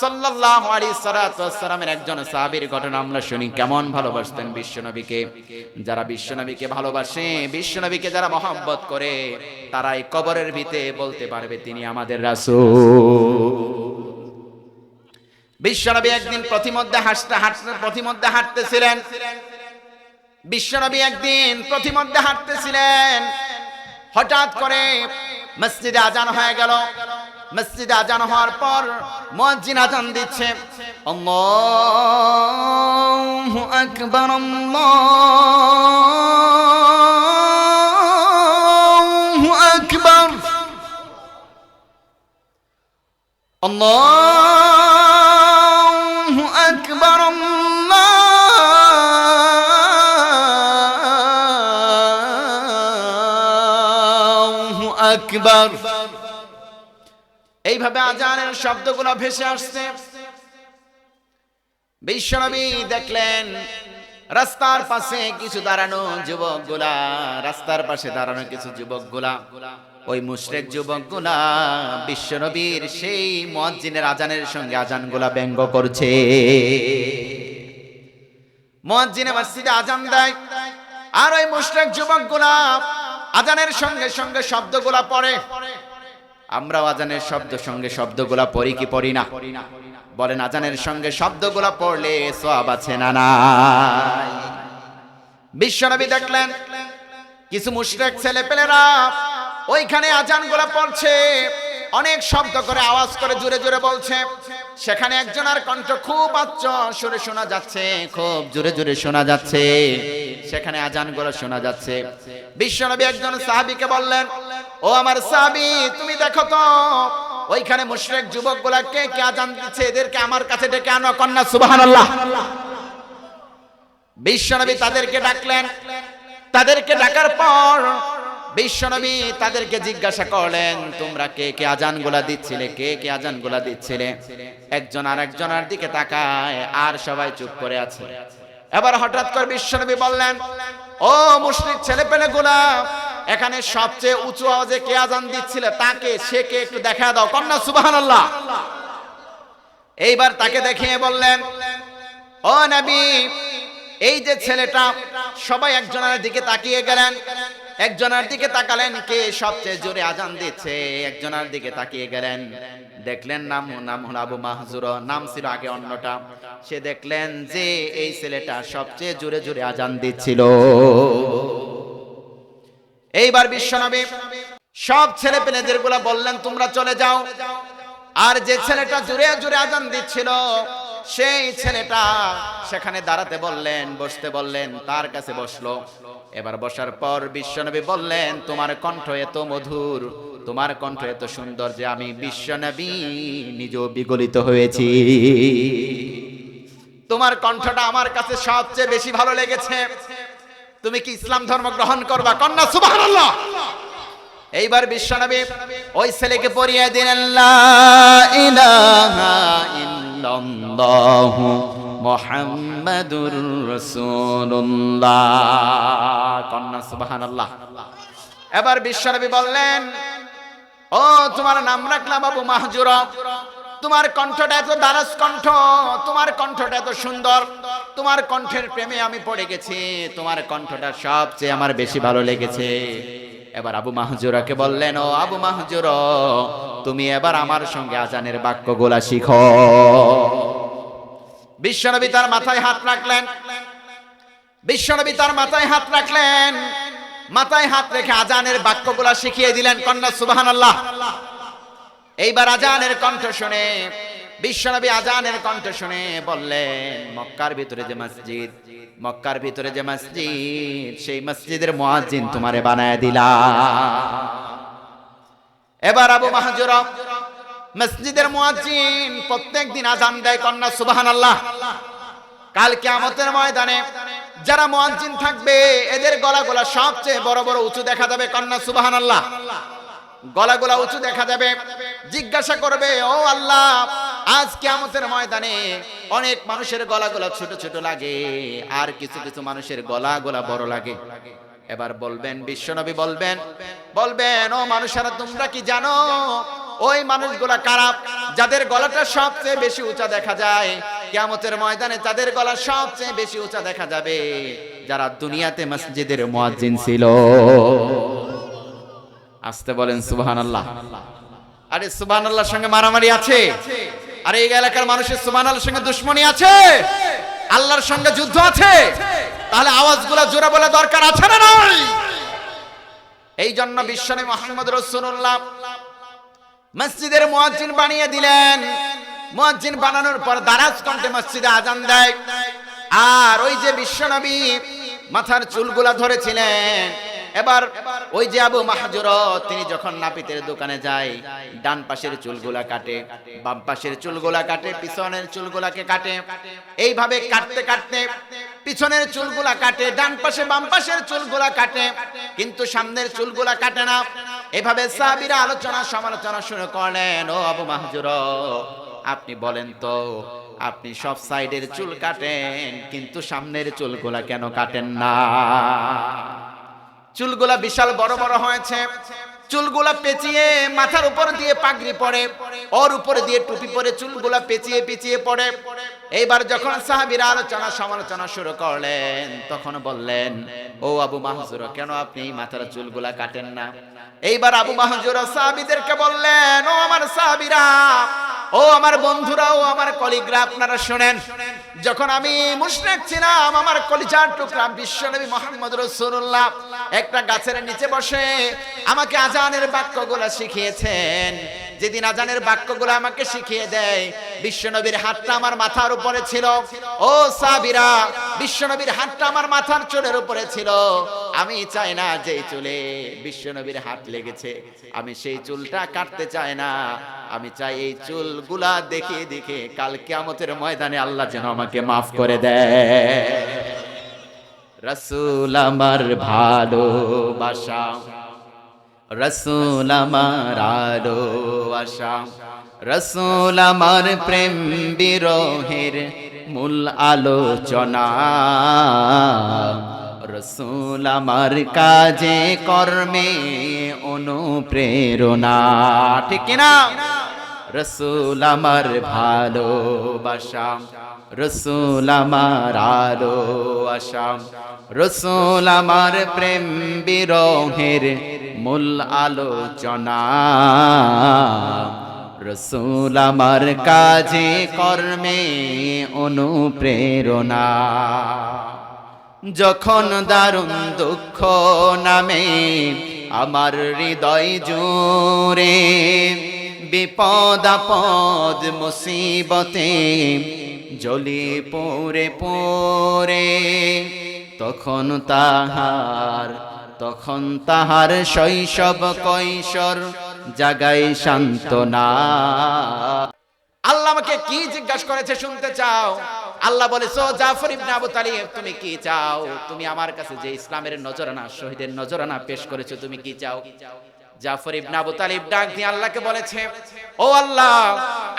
সাল্লাল্লাহু আলাইহি সাল্লামের একজন সাহাবীর ঘটনা আমরা শুনি, কেমন ভালোবাসতেন বিশ্বনবীকে। যারা বিশ্বনবীকে ভালোবাসে, বিশ্বনবীকে যারা মহব্বত করে, তারাই কবরের ভিতরে বলতে পারবে তিনি আমাদের রাসূল। বিশ্বনবী একদিন প্রতিমধ্যে হাঁটতেছিলেন। বিশ্বনবী একদিন প্রতিমধ্যে হাঁটতেছিলেন, হঠাৎ করে মসজিদে আজান হয়ে গেল। মসজিদে আজান হওয়ার পর মুয়াজ্জিন আজান দিচ্ছে, আল্লাহু আকবার আল্লাহু আকবার আল্লাহু আকবার আল্লাহু আকবার। এইভাবে আজানের শব্দগুলো ভেসে আসছে। বিশ্বনবী দেখলেন রাস্তার পাশে কিছু দাঁড়ানো যুবকগুলা, রাস্তার পাশে দাঁড়ানো কিছু যুবকগুলা, ওই মুশরিক যুবকগুলা বিশ্বনবীর সেই মুয়াজ্জিনের আজানের সঙ্গে আজানগুলা ব্যঙ্গ করছে। মুয়াজ্জিনে মসজিদে আজান দেয়, আর ওই মুশরিক যুবকগুলা আজানের সঙ্গে সঙ্গে শব্দগুলা পড়ে। আমরা আজানের সঙ্গে শব্দগুলা পড়ি কি পড়ি না? বলেন আজানের সঙ্গে শব্দগুলা পড়লে সওয়াব আছে না নাই? বিশ্বনবী দেখলেন কিছু মুশরিক ছেলেপেলেরা ওইখানে আজানগুলা পড়ছে, অনেক শব্দ করে আওয়াজ করে জোরে জোরে বলছে। সেখানে একজনের কণ্ঠ খুব উচ্চ সুরে শোনা যাচ্ছে, খুব জোরে জোরে শোনা যাচ্ছে, সেখানে আজানগুলো শোনা যাচ্ছে। বিশ্বনবী একজন সাহাবীকে বললেন, ও আমার সাহাবী তুমি দেখো তো ওইখানে মুশরিক যুবকগুলা কে কে আজান দিচ্ছে, এদেরকে আমার কাছে ডেকে আনো, কন্যা সুবহানাল্লাহ। বিশ্বনবী তাদেরকে ডাকলেন। তাদেরকে ডাকার পর বিশ্বনবী তাদেরকে জিজ্ঞাসা করলেন, তোমরা কে কে আজানগুলা দিচ্ছিলে, কে কে আজানগুলা দিচ্ছিলে? একজন আরেকজনের দিকে তাকায়, আর সবাই চুপ করে আছে। এবার হঠাৎ করে বিশ্বনবী বললেন, ও মুশরিক ছেলেপেলেগুলা, এখানে সবচেয়ে উঁচু আওয়াজে কে আজান দিচ্ছিল তাকে, সে কে একটু দেখা দাও, কন্যা সুবহানাল্লাহ। এইবার তাকে দেখিয়ে বললেন, ও নবী এই যে ছেলেটা, সবাই একজনের দিকে তাকিয়ে গেলেন। একজনের দিকে তাকালেন, কে সবচেয়ে জোরে আজান দিচ্ছে, একজনের দিকে তাকিয়ে গেলেন, দেখলেন নাম হলো আবু মাহজুর, নাম ছিল আগে অন্যটা। সে দেখলেন যে এই ছেলেটা সবচেয়ে জোরে জোরে আজান দিচ্ছিল। এইবার বিশ্বনবী সব ছেলে পেলেদেরগুলা বললেন, তোমরা চলে যাও। আর যে ছেলেটা জোরে জোরে আজান দিচ্ছিল সেই ছেলেটা সেখানে দাঁড়াতে বললেন, বসতে বললেন, তার কাছে বসলো। এবার বসার পর বিশ্বনবী বললেন, তোমার কণ্ঠ এত মধুর, তোমার কণ্ঠ এত সুন্দর যে আমি বিশ্বনবী নিজেও বিগলিত হয়েছি। তোমার কণ্ঠটা আমার কাছে সবচেয়ে বেশি ভালো লেগেছে। তুমি কি ইসলাম ধর্ম গ্রহণ করবা? কন্যা সুবহানাল্লাহ। এইবার বিশ্বনবী ওই ছেলেকে পড়িয়ে দিলেন, লা ইলাহা ইল্লাল্লাহু মুহাম্মাদুর রাসূলুল্লাহ। কন্যা সুবহানাল্লাহ। এবার বিশ্বনবী বললেন, ও তোমার নাম রাখলাম আবু মাহজুরা, তোমার কণ্ঠটা এত দারাজ কণ্ঠ, তোমার কণ্ঠটা এত সুন্দর, তোমার কণ্ঠের প্রেমে আমি পড়ে গেছি, তোমার কণ্ঠটা সবচেয়ে আমার বেশি ভালো লেগেছে। এবার আবু মাহজুরাকে বললেন, ও আবু মাহজুরা, তুমি এবার আমার সঙ্গে আজানের বাক্যগুলা শিখো। বিশ্বনবী তার মাথায় হাত রাখলেন, বিশ্বনবী তার মাথায় হাত রাখলেন, মাথায় হাত রেখে আজানের বাক্যগুলা শিখিয়ে দিলেন। কন্যা সুবহানাল্লাহ। এইবার আজানের কণ্ঠ শুনে বিশ্বনবী আজানের কণ্ঠ শুনে বললেন, মক্কার ভিতরে যে মসজিদ, মক্কার ভিতরে যে মসজিদ, সেই মসজিদের মুয়াজ্জিন তোমারে বানায় দিলাম। এবার আবু মাহজুরা মসজিদের মুয়াজ্জিন প্রত্যেকদিন আজান দেয়। কন্যা সুবহানাল্লাহ। কাল কিয়ামতের ময়দানে যারা মুয়াজ্জিন থাকবে এদের গলাগুলা সবচেয়ে বড় বড় উঁচু দেখা যাবে। কন্যা সুবহানাল্লাহ। গলাগুলা উঁচু দেখা যাবে। জিজ্ঞাসা করবে, ও আল্লাহ, আজ কিয়ামতের ময়দানে অনেক মানুষের গলাগুলা ছোট ছোট লাগে, আর কিছু কিছু মানুষের গলাগুলা বড় লাগে। এবার বলবেন, বিশ্বনবী বলবেন, ও মানুষেরা, তোমরা কি জানো ওই মানুষগুলা কারা যাদের গলাটা সবচেয়ে বেশি উঁচা দেখা যায়? কিয়ামতের ময়দানে তাদের গলা সবচেয়ে বেশি উঁচা দেখা যাবে যারা দুনিয়াতে মসজিদের মুয়াজ্জিন ছিল। আসতে বলেন সুবহানাল্লাহ। আরে সুবহানাল্লাহর সঙ্গে মারামারি আছে? আরে এই এলাকার মানুষের সুবহানাল্লাহর সঙ্গে দুশমনি আছে? আল্লাহর সঙ্গে যুদ্ধ আছে? তাহলে আওয়াজগুলো জোরে বলা দরকার আছে না নাই? এই জন্য বিশ্বনবী মুহাম্মদ রাসূলুল্লাহ মসজিদের মুয়াজ্জিন বানিয়ে দিলেন। মুয়াজ্জিন বানানোর পর দারাজ কণ্ঠে মসজিদে আজান দেয়। আর ওই যে বিশ্বনবী মাথার চুলগুলা ধরেছিলেন, এবার ওই যে আবু মাহজুরা তিনি যখন নাপিতের দোকানে যায়, ডান পাশের চুলগুলা কাটে, বাম পাশের চুলগুলা কাটে, পিছনের চুলগুলাকে কাটে। এইভাবে কাটতে কাটতে পিছনের চুলগুলা কাটে, ডান পাশে বাম পাশের চুলগুলা কাটে, কিন্তু সামনের চুলগুলা কাটে না। এভাবে সাহাবীরা আলোচনা সমালোচনা শুরু করলেন, ও আবু মাহজুরা, আপনি বলেন তো, আপনি সব সাইডের চুল কাটেন কিন্তু সামনের চুলগুলা কেন কাটেন না? চুলগুলা বিশাল বড় বড় হয়েছে, চুলগুলা পেঁচিয়ে মাথার উপর দিয়ে পাগড়ি পরে, ওর উপরে দিয়ে টুপি পরে চুলগুলা পেঁচিয়ে পেঁচিয়ে পড়ে। এইবার যখন সাহাবীরা আলোচনা সমালোচনা শুরু করলেন, তখন বললেন, ও আবু মাহজুরা, কেন আপনি মাথার চুলগুলা কাটেন না? এইবার আবু মাহজুরা সাহাবীদেরকে বললেন, ও আমার সাহাবীরা, ও আমার বন্ধুরা, ও আমার কলিগরা, আপনারা শুনেন, যখন আমি মুশরিক ছিলাম, আমার কলিজার টুকরা বিশ্বনবী মুহাম্মদ রাসূলুল্লাহ একটা গাছের নিচে বসে আমাকে আজানের বাক্যগুলো শিখিয়েছেন। যেদিন আজানের বাক্যগুলো আমাকে শিখিয়ে দেয়, বিশ্বনবীর হাতটা আমার মাথার উপরে ছিল। ও সাহাবীরা, বিশ্বনবীর হাতটা আমার মাথার চুলের উপরে ছিল। আমি চাই না যে চুলে বিশ্বনবীর হাত লেগেছে, আমি সেই চুলটা কাটতে চাই না। আমি চাই এই চুলগুলা দেখে দেখে কাল কিয়ামতের ময়দানে আল্লাহ যেন আমাকে মাফ করে দেয়। রাসূল আমার ভালোবাসা, রাসূল আমার আলো আশা, রাসূল আমার প্রেম বিরহের মূল আলোচনা, রাসূল আমার কাজে কর্মে অনুপ্রেরণা। ঠিক কিনা? রাসূল আমার ভালোবাসা, রাসূল আমার আলো আশা, রাসূল আমার প্রেম বিরহের মূল আলোচনা, রাসূল আমার কাজে কর্মে অনুপ্রেরণা। যখন দারুণ দুঃখ নামে আমার হৃদয় জুড়ে, বিপদ আপদ মুসিবতে জ্বলি পুরে পুরে, তখন তাহার শৈশব কৈশোর জাগাই সান্ত্বনা। আল্লাহ আমাকে কি জিজ্ঞাসা করেছে শুনতে চাও? আল্লাহ বলে, সো জাফর ইবনে আবু তালিব, তুমি কি চাও? তুমি আমার কাছে যে ইসলামের নজরানা, শহীদের নজরানা পেশ করেছো, তুমি কি চাও? জাফর ইবনে আবু তালিব ডাক দিয়ে আল্লাহকে বলেছে, ও আল্লাহ,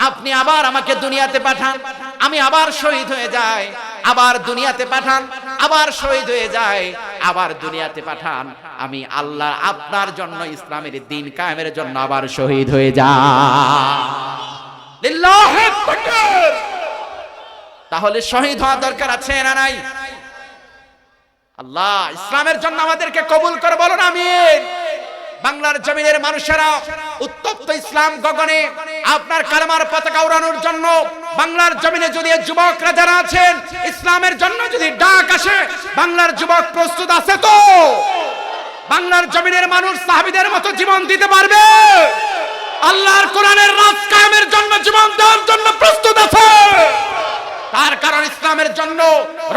আপনি আবার আমাকে দুনিয়াতে পাঠান, আমি আবার শহীদ হয়ে যাই, আবার দুনিয়াতে পাঠান, আবার শহীদ হয়ে যায়, আবার দুনিয়াতে পাঠান, আমি আল্লাহ আপনার জন্য ইসলামের দ্বীন কায়েমের জন্য আবার শহীদ হয়ে যাই। লিল্লাহি তাকবীর। তাহলে শহীদ হওয়া দরকার আছে না নাই? আল্লাহ ইসলামের জন্য আমাদেরকে কবুল করে বলুন আমিন। বাংলার জমিনের মানুষেরা উত্তপ্ত ইসলাম গগনে আপনার কালেমার পতাকা উড়ানোর জন্য বাংলার জমিনে যদি যুবকরা যারা আছেন, ইসলামের জন্য যদি ডাক আসে, বাংলার যুবক প্রস্তুত আছে তো? বাংলার জমিনের মানুষ সাহাবীদের মতো জীবন দিতে পারবে? আল্লাহর কোরআনের রাজ কায়েমের জন্য জীবন দেওয়ার জন্য প্রস্তুত আছে? তার কারণ ইসলামের জন্য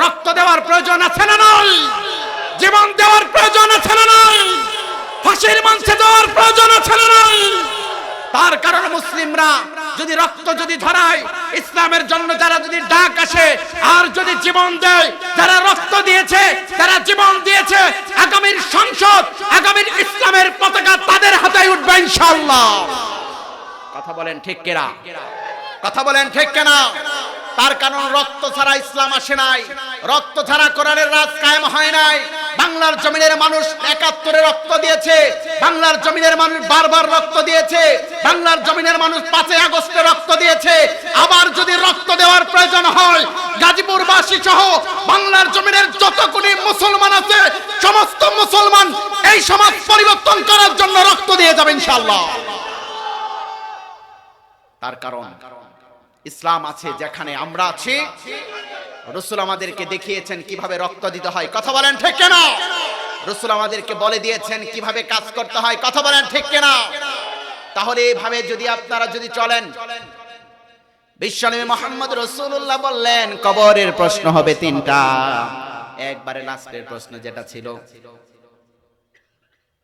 রক্ত দেওয়ার প্রয়োজন আছে না নাই? জীবন দেওয়ার প্রয়োজন আছে না নাই? ফাঁসির মঞ্চে দেওয়ার প্রয়োজন আছে না নাই? তার কারণ মুসলিমরা যদি রক্ত যদি ঝরায়, ইসলামের জন্য যারা যদি ডাক আসে আর যদি জীবন দেয়, যারা রক্ত দিয়েছে, যারা জীবন দিয়েছে, আগামীর সংসদ, আগামীর ইসলামের পতাকা তাদের হাতে উঠবে ইনশাআল্লাহ। কথা বলেন ঠিক কিনা? কথা বলেন ঠিক কিনা? তার কারণ রক্ত ছাড়া ইসলাম আসে নাই, রক্ত ছাড়া কোরআনের রাজ কায়েম হয় নাই। বাংলার জমিনের মানুষ ৭১ রক্ত দিয়েছে, বাংলার জমিনের মানুষ বারবার রক্ত দিয়েছে, বাংলার জমিনের মানুষ ৫ আগস্টে রক্ত দিয়েছে। আবার যদি রক্ত দেওয়ার প্রয়োজন হয়, গাজীপুরবাসী সহ বাংলার জমিনের যত কোটি মুসলমান আছে, সমস্ত মুসলমান এই সমাজ পরিবর্তন করার জন্য রক্ত দিয়ে যাবে ইনশাআল্লাহ। তার কারণ ইসলাম আছে যেখানে আমরা আছি। রাসূল আমাদেরকে দেখিয়েছেন কিভাবে রক্ত দিতে হয়। কথা বলেন ঠিক কিনা? রাসূল আমাদেরকে বলে দিয়েছেন কিভাবে কাজ করতে হয়। কথা বলেন ঠিক কিনা? তাহলে এইভাবে যদি আপনারা যদি চলেন, বিশ্বনবী মুহাম্মদ রাসূলুল্লাহ বললেন কবরের প্রশ্ন হবে ৩টা। একবারে লাস্টের প্রশ্ন যেটা ছিল,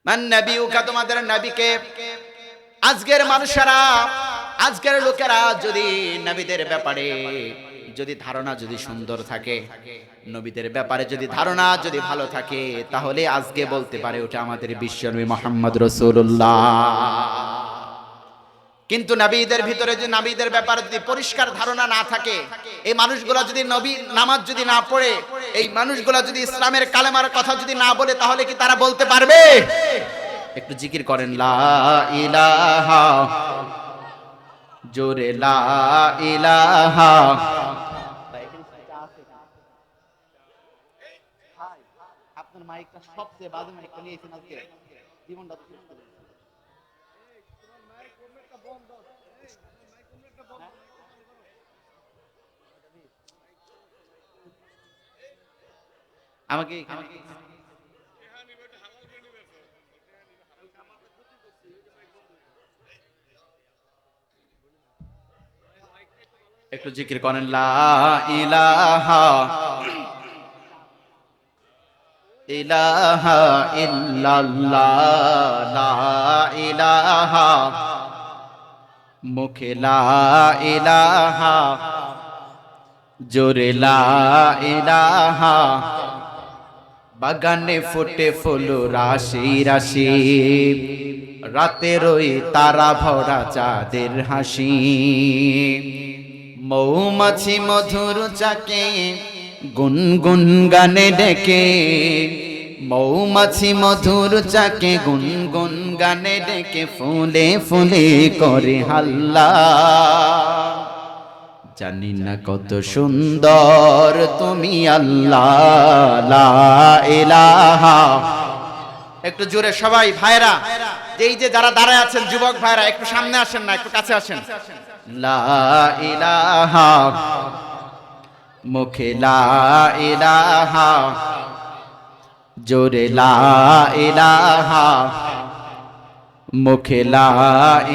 মান নবিয়ুকা, তোমাদের নবীকে। আজকের মানুষেরা, আজকের লোকেরা যদি নবীদের ব্যাপারে যদি ধারণা যদি সুন্দর থাকে, নবীদের ব্যাপারে যদি ধারণা যদি ভালো থাকে, তাহলে আজকে বলতে পারে ওটা আমাদের বিশ্বনবী মুহাম্মদ রাসূলুল্লাহ। কিন্তু নবীদের ভিতরে যদি নবীদের ব্যাপারে যদি পরিষ্কার ধারণা না থাকে, এই মানুষগুলো যদি নবী নামাজ যদি না পড়ে, এই মানুষগুলো যদি ইসলামের কালেমার কথা যদি না বলে, তাহলে কি তারা বলতে পারবে? একটু জিকির করেন, লা ইলাহা, জোরে লা ইলাহা। আপনার মাইকটা সবচেয়ে বাজে মাইকটা নিয়েছেন আজকে, জীবনটা আমাকে একটু জিকির করেন, লা ইলাহা ইলাহা ইল্লাল্লাহ, লা ইলাহা, মুখে লা ইলাহা, জোরে লা ইলাহা, বাগানে ফুটে ফুল রাশি রাশি, রাতের ওই তারা ভরা চাঁদের হাসি, মৌমাছি মধুর চাকে গুনগুন গানে ডেকে, মৌমাছি মধুর চাকে গুনগুন গানে ডেকে, ফুলে ফুলে করে হাল্লা, জানি না কত সুন্দর তুমি আল্লাহ, লা ইলাহা। একটু জোরে সবাই ভাইরা, এই যে যারা দাঁড়ায় আছেন যুবক ভাইরা, একটু সামনে আসেন না, একটু কাছে আসেন। লা ইলাহা, মুখে লা ইলাহা, জোরে লা ইলাহা, মুখে লা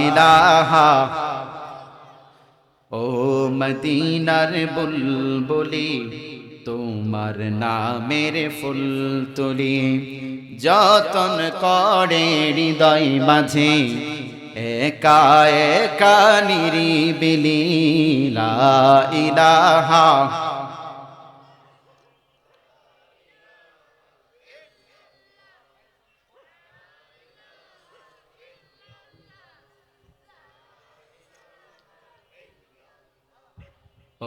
ইলাহা। ও মদিনার বুলবুলি তোমার নামের ফুল তুলি যতন করে হৃদয় মাঝে একা একা নিরিবিলি লা ইলাহা ও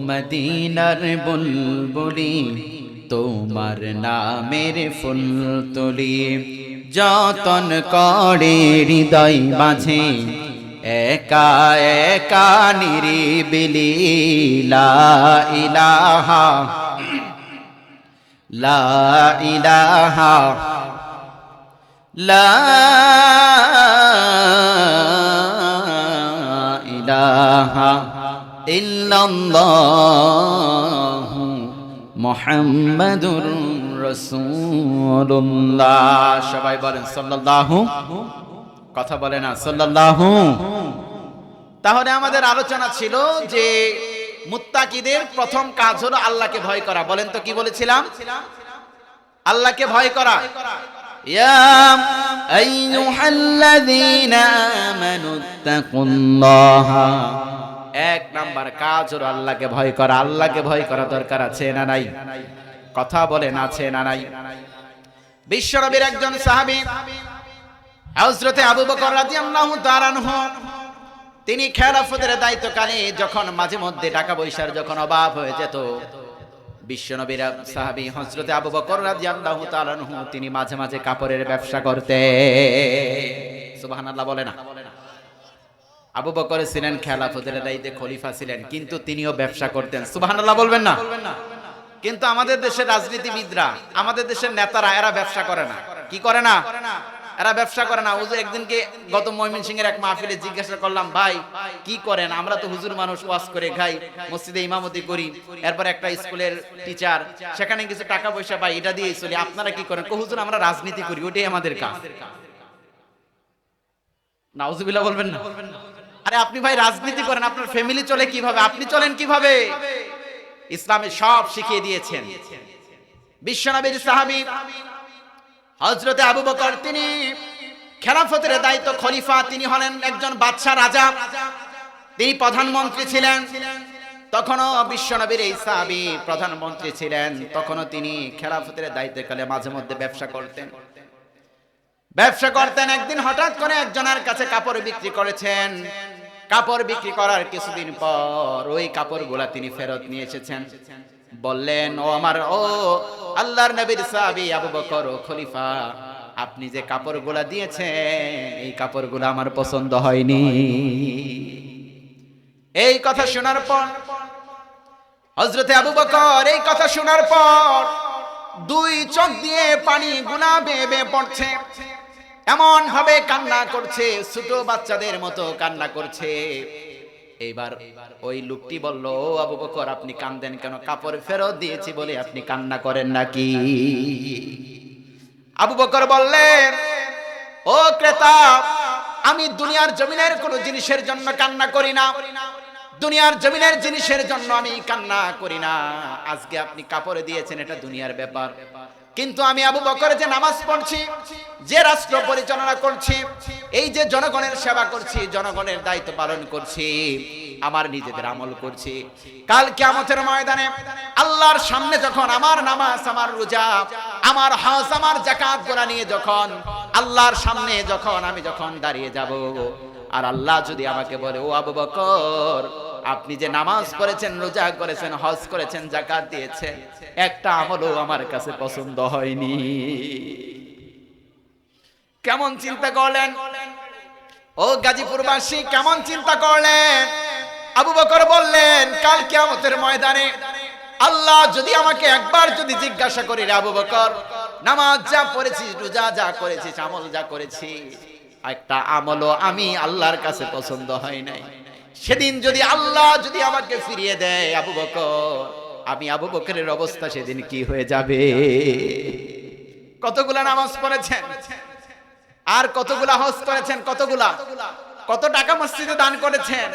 মদিনার বুলবুলি তোমার নামের ফুল তুলি যতন করে হৃদয় মাঝে একা একা নিরিবিলি লা ইলাহা লা ইলাহা লা ইলাহা ইল্লাল্লাহু মুহাম্মাদুর রাসূলুল্লাহ। সবাই বলেন সাল্লাল্লাহু, কথা বলে না সাল্লাল্লাহু। তাহলে আমাদের আলোচনা ছিল যে মুত্তাকিদের প্রথম কাজ হলো আল্লাহকে ভয় করা। বলেন তো কি বলেছিলাম? আল্লাহকে ভয় করা। ইয়া আইয়ুহাল্লাযীনা আমানুত্তাকুল্লাহা, এক নাম্বার কাজ হলো আল্লাহকে ভয় করা। আল্লাহকে ভয় করা দরকার আছে না নাই? কথা বলেন আছে না নাই? বিশ্বনবীর একজন সাহাবী হযরতে আবু বকর রাদিয়াল্লাহু তাআলা আনহু, তিনি খেলাফতের দায়িত্বকালে যখন মাঝে মধ্যে টাকা পয়সার যখন অভাব হয়ে যেত, বিশ্বনবীর সাহাবী হযরতে আবু বকর রাদিয়াল্লাহু তাআলা আনহু তিনি মাঝে মাঝে কাপড়ের ব্যবসা করতেন। সুবহানাল্লাহ বলে না? আবু বকর ছিলেন খেলাফতের দায়িত্বে, খলিফা ছিলেন, কিন্তু তিনিও ব্যবসা করতেন। সুবহানাল্লাহ বলবেন না? কিন্তু আমাদের দেশের রাজনীতিবিদরা, আমাদের দেশের নেতারা এরা ব্যবসা করে না। কি করে না? এরা ব্যবসা করে না। হুজুর একদিনকে গত ময়মনসিংহের এক মাহফিলে জিজ্ঞাসা করলাম, ভাই কি করেন? আমরা তো হুজুর মানুষ, ওয়াজ করে খাই, মসজিদে ইমামতি করি, এরপর একটা স্কুলের টিচার, সেখানে কিছু টাকা পয়সা পাই, এটা দিয়েই চলি। আপনারা কি করেন? হুজুর আমরা রাজনীতি করি, ওটাই আমাদের কাজ। নাউজুবিল্লাহ বলবেন না? আরে আপনি ভাই রাজনীতি করেন, আপনার ফ্যামিলি চলে কিভাবে? আপনি চলেন কিভাবে? ইসলামে সব শিখিয়ে দিয়েছেন। বিশ্বনবীর সাহাবী হযরতে আবু বকর, তিনি খেলাফতের দায়িত্ব, খলিফা, তিনি হলেন একজন বাদশা, রাজা, তিনি প্রধানমন্ত্রী ছিলেন। তখনও বিশ্বনবীর এই সাহাবী প্রধানমন্ত্রী ছিলেন, তখনও তিনি খেলাফতের দায়িত্বে কালে মাঝে মধ্যে ব্যবসা করতেন। একদিন হঠাৎ করে একজনের কাছে কাপড় বিক্রি করেছেন। কাপড় বিক্রি করার কিছুদিন পর ওই কাপড়গুলা তিনি ফেরত নিয়ে এসেছেন। বললেন, ও আল্লাহর নবীর সাহাবী আবু বকর, ও খলিফা, আপনি যে কাপড়গুলা দিয়েছেন এই কাপড়গুলা আমার পছন্দ হয়নি। এই কথা শোনার পর হযরতে আবু বকর, এই কথা শোনার পর দুই চোখ দিয়ে পানি গুনা বেয়ে বেয়ে পড়ছে, এমন ভাবে কান্না করছে, ছোট বাচ্চাদের মতো কান্না করছে। এইবার ওই লোকটি বলল, ও আবু বকর, আপনি কাঁদেন কেন? কাপড় ফেরত দিয়েছি বলে আপনি কান্না করেন নাকি? আবু বকর বললেন, ও ক্রেতা, আমি দুনিয়ার জমিনের কোনো জিনিসের জন্য কান্না করি না, দুনিয়ার জমিনের জিনিসের জন্য আমি কান্না করি না। আজকে আপনি কাপড় দিয়েছেন, এটা দুনিয়ার ব্যাপার, কিন্তু আমি আবু বকর যে নামাজ পড়ছি, যে রাষ্ট্র পরিচালনা করছি, এই যে জনগণের সেবা করছি, জনগণের দায়িত্ব পালন করছি, আমার নিজেদের আমল করছি, কাল কিয়ামতের ময়দানে আল্লাহর সামনে যখন আমার নামাজ, আমার রোজা, আমার হজ, আমার যাকাত গোনা নিয়ে যখন আল্লাহর সামনে আমি দাঁড়িয়ে যাব, আর আল্লাহ যদি আমাকে বলে, ও আবু বকর, আপনি যে নামাজ পড়েছেন, রোজা করেছেন, হজ করেছেন, যাকাত দিয়েছেন, একটা আমলও আমার কাছে পছন্দ হয়নি, কেমন চিন্তা করলেন? ও গাজীপুরবাসী, কেমন চিন্তা করলেন? আবু বকর বললেন, কাল কিয়ামতের ময়দানে আল্লাহ যদি আমাকে একবার যদি জিজ্ঞাসা করে, রে আবু বকর, নামাজ যা পড়েছিস, রোজা যা করেছিস, আমল যা করেছিস, একটা আমলও আমি আল্লাহর কাছে পছন্দ হয় নাই, সেদিন যদি আল্লাহ যদি আমাকে ফিরিয়ে দেয়, আবু বকর, আমি আবু বকরের অবস্থা সেদিন কি হয়ে যাবে? কতগুলা নামাজ পড়েছেন, আর কতগুলা হজ করেছেন, কত টাকা মসজিদে দান করেছেন,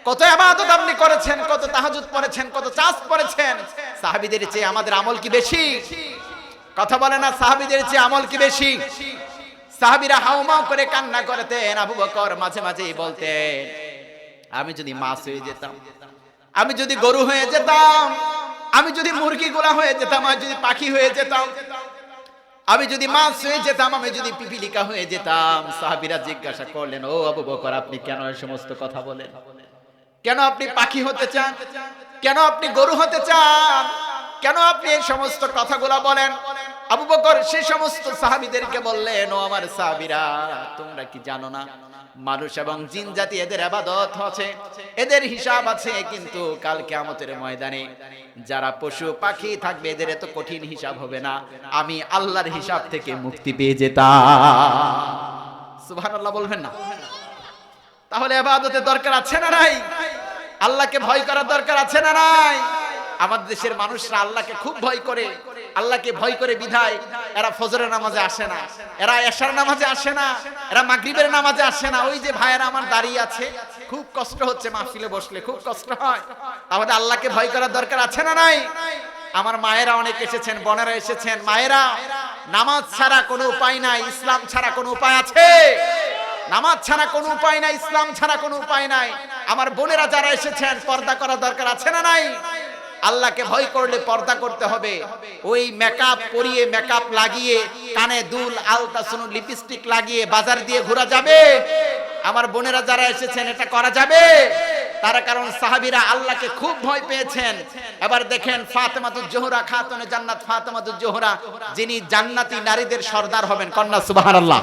কত ইবাদত আপনি করেছেন, কত তাহাজ্জুদ পড়েছেন, কত চাষ পড়েছেন। সাহাবীদের চেয়ে আমাদের আমল কি বেশি? কথা বলে না, সাহাবীদের চেয়ে আমল কি বেশি? সাহাবীরা হাউমাউ করে কান্না করতেন। আবু বকর মাঝে মাঝেই বলতেন, আমি যদি মাছ হয়ে যেতাম, আমি যদি গরু হয়ে যেতাম, আমি যদি মুরগি গোলা হয়ে যেতাম, আমি যদি পাখি হয়ে যেতাম, আমি যদি মাছ হয়ে যেতাম, আমি যদি পিপিলিকা হয়ে যেতাম। সাহাবীরা জিজ্ঞাসা করলেন, ও আবু বকর, আপনি কেন এই সমস্ত কথা বলেন? কেন আপনি পাখি হতে চান? কেন আপনি গরু হতে চান? কেন আপনি এই সমস্ত কথাগুলো বলেন? আবু বকর সেই সমস্ত সাহাবীদেরকে বললেন, ও আমার সাহাবীরা, তোমরা কি জানো না, মানুষ এবং জিন জাতি এদের ইবাদত আছে, এদের হিসাব আছে, কিন্তু কাল কিয়ামতের ময়দানে যারা পশু পাখি থাকবে এদের এত কঠিন হিসাব হবে না, আমি আল্লাহর হিসাব থেকে মুক্তি পেয়ে যেতাম। সুবহানাল্লাহ বলবেন না? তাহলে ইবাদতের দরকার আছে না নাই? আল্লাহকে ভয় করার দরকার আছে না নাই? আমাদের দেশের মানুষরা আল্লাহকে খুব ভয় করে। আল্লাহকে ভয় করে বিধায় এরা ফজরের নামাজে আসে না, এরা এশার নামাজে আসে না, এরা মাগরিবের নামাজে আসে না। ওই যে ভাইয়েরা আমার দাঁড়িয়ে আছে, খুব কষ্ট হচ্ছে, মাহফিলে বসলে খুব কষ্ট হয়। তাহলে আল্লাহকে ভয় করার দরকার আছে না নাই? আমার মায়েরা অনেক এসেছেন, বোনেরা এসেছেন। মায়েরা, নামাজ ছাড়া কোনো উপায় নাই, ইসলাম ছাড়া কোনো উপায় আছে? নামাজ ছাড়া কোনো উপায় নাই, ইসলাম ছাড়া কোনো উপায় নাই। আমার বোনেরা যারা এসেছেন, পর্দা করার দরকার আছে না নাই? আল্লাহকে ভয় করলে পর্দা করতে হবে। ওই মেকআপ পরিয়ে, মেকআপ লাগিয়ে, কানে দুল, আলতা, সুনু, লিপস্টিক লাগিয়ে বাজার দিয়ে ঘোরা যাবে? আমার বোনেরা যারা এসেছেন, এটা করা যাবে? তার কারণ সাহাবীরা আল্লাহকে খুব ভয় পেয়েছেন। এবার দেখেন ফাতেমাতুজ জোহরা খাতুনে জান্নাত, ফাতেমাতুজ জোহরা, যিনি জান্নাতি নারীদের সর্দার হবেন। কন্যা সুবহানাল্লাহ।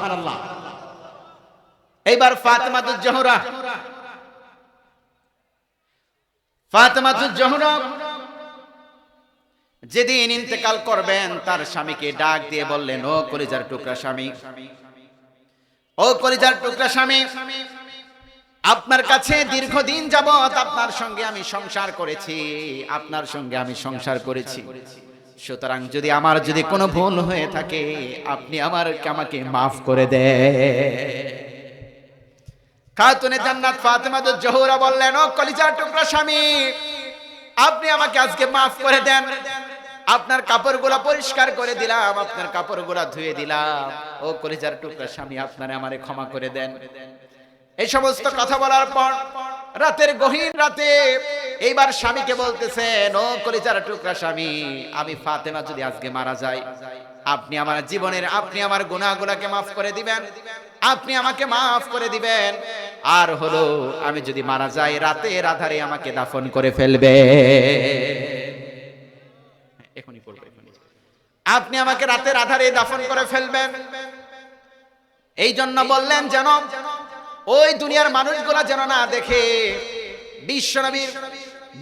এইবার ফাতেমাতুজ জোহরা, ফাতেমাতুজ জোহরা যেদিন ইন্তেকাল করবেন, তার স্বামীকে ডাক দিয়ে বললেন, ও কলিজার টুকরা স্বামী, ও কলিজার টুকরা স্বামী, আপনার কাছে দীর্ঘদিন যাবত আপনার সঙ্গে আমি সংসার করেছি, আপনার সঙ্গে আমি সংসার করেছি। সুতরাং যদি আমার যদি কোনো ভুল হয়ে থাকে, আপনি আমাকে মাফ করে দেন। খাতুনে জান্নাত ফাতেমাতুজ জোহরা বললেন, ও কলিজার টুকরা স্বামী, আপনি আমাকে আজকে মাফ করে দেন। আপনার কাপড়গুলো পরিষ্কার করে দিলাম, আপনার কাপড়গুলো ধুয়ে দিলাম। ও কলিজার টুকরা স্বামী, আপনারে আমারে ক্ষমা করে দেন। এই সমস্ত কথা বলার পর রাতের গহীন রাতে এইবার স্বামীকে বলতেছেন, ও কলিজার টুকরা স্বামী, আমি ফাতেমা যদি আজকে মারা যাই, আপনি আমার জীবনের, আপনি আমার গুনাহগুলোকে মাফ করে দিবেন, আপনি আমাকে মাফ করে দিবেন। আর হলো, আমি যদি মারা যাই, রাতের আধারে আমাকে দাফন করে ফেলবে। এখনই পড়বে, আপনি আমাকে রাতের আধারে দাফন করে ফেলবেন। এই জন্য বললেন যেন ওই দুনিয়ার মানুষগুলা যেন না দেখে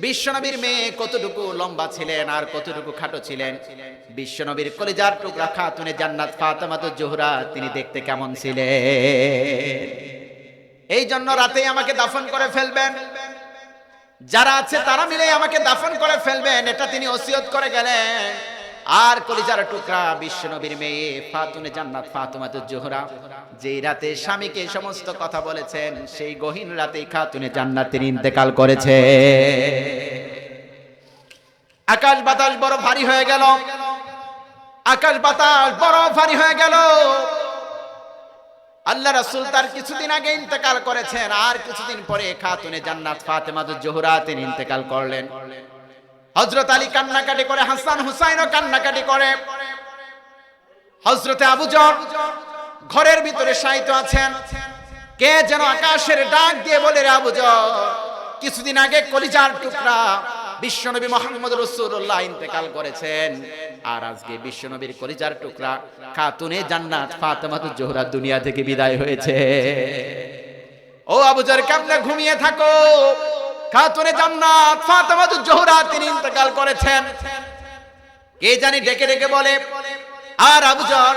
বিশ্বনবীর মেয়ে কতটুকু লম্বা ছিলেন আর কতটুকু খাটো ছিলেন। বিশ্বনবীর কলিজার টুকরা খাতুনে জান্নাত ফাতেমাতুজ জোহরা, তিনি দেখতে কেমন ছিলেন। এই জন্য রাতেই আমাকে দাফন করে ফেলবেন, যারা আছে তারা মিলে আমাকে দাফন করে ফেলবেন, এটা তিনি ওসিয়ত করে গেলেন। আর কলিজার টুকরা বিশ্বনবীর মেয়ে খাতুনে জান্নাত ফাতেমাতুজ জোহরা যেই রাতে স্বামীকে সমস্ত কথা বলেছেন, সেই গহীন রাতেই খাতুনে জান্নাত তিনি ইন্তেকাল করেছে। আকাশ বাতাস বড় ভারী হয়ে গেল, আকাশ বাতাস বড় ভারী হয়ে গেল। আল্লাহ রাসূল তার কিছুদিন আগে ইন্তেকাল করেছেন, আর কিছুদিন পরে খাতুনে জান্নাত ফাতেমাতুজ জোহরা তিনি ইন্তেকাল করলেন। হযরত আলী কান্নাকাটি করে, হাসান হুসাইনও কান্নাকাটি করে। হযরতে আবু যর ঘরের ভিতরে শায়িত আছেন। কে যেন আকাশের ডাক দিয়ে বলে, রে আবু যর, কিছুদিন আগে কলিজার টুকরা বিশ্বনবী মুহাম্মদ রাসূলুল্লাহ ইন্তেকাল করেছেন, আর আজকে বিশ্বনবীর কলিজার টুকরা খাতুনে জান্নাত ফাতেমাতুজ জোহরা দুনিয়া থেকে বিদায় হয়েছে। ও আবু যর, কেমনে ঘুমিয়ে থাকো? খাতুনে জান্নাত ফাতেমাতুজ জোহরা তিনি ইন্তেকাল করেছেন। কে জানি ডেকে ডেকে বলে। আর আবু যর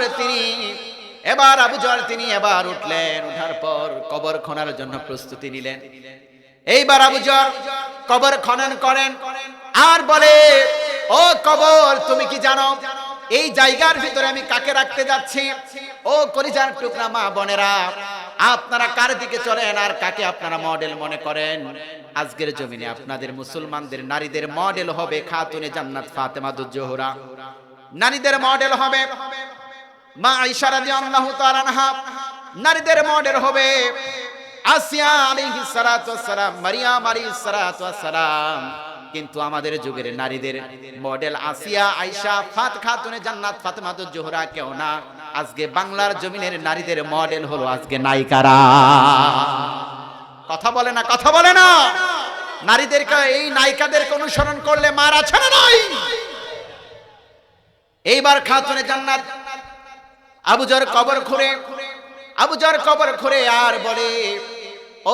তিনি এবার উঠলেন। উঠার পর কবর খনার জন্য প্রস্তুতি নিলেন। এইবার আবু যর কবর খনন করেন আর বলে, ও কবর, তুমি কি জানো এই জায়গার ভিতরে আমি কাকে রাখতে যাচ্ছি? ও কলিজার টুকরা মা বোনেরা, আপনারা কার দিকে চলেন আর কাকে আপনারা মডেল মনে করেন? আজকের জমিনে আপনাদের মুসলমানদের নারীদের মডেল হবে খাতুনে জান্নাত ফাতেমাতুজ জোহরা, নারীদের মডেল হবে মা আয়েশা রাদিয়াল্লাহু তাআলা আনহা, নারীদের মডেল হবে আসিয়া আলাইহিস সালাতু ওয়াস সালাম, মারিয়াম আলাইহিস সালাতু ওয়াস সালাম। কিন্তু আমাদের যুগের নারীদের মডেল আসিয়া, আয়েশা, খাতুনে জান্নাত ফাতেমাতুজ জোহরা কেউ না। আজকে বাংলার জমিনের নারীদের মডেল হলো আজকে নায়িকারা। কথা বলে না, কথা বলে না। নারীদেরকে, এই নায়িকাদেরকে অনুসরণ করলে মার আছে না নাই? এইবার খাতুনে জান্নাত আবুজার কবর খুঁড়ে, আবুজার কবর খুঁড়ে আর বলে,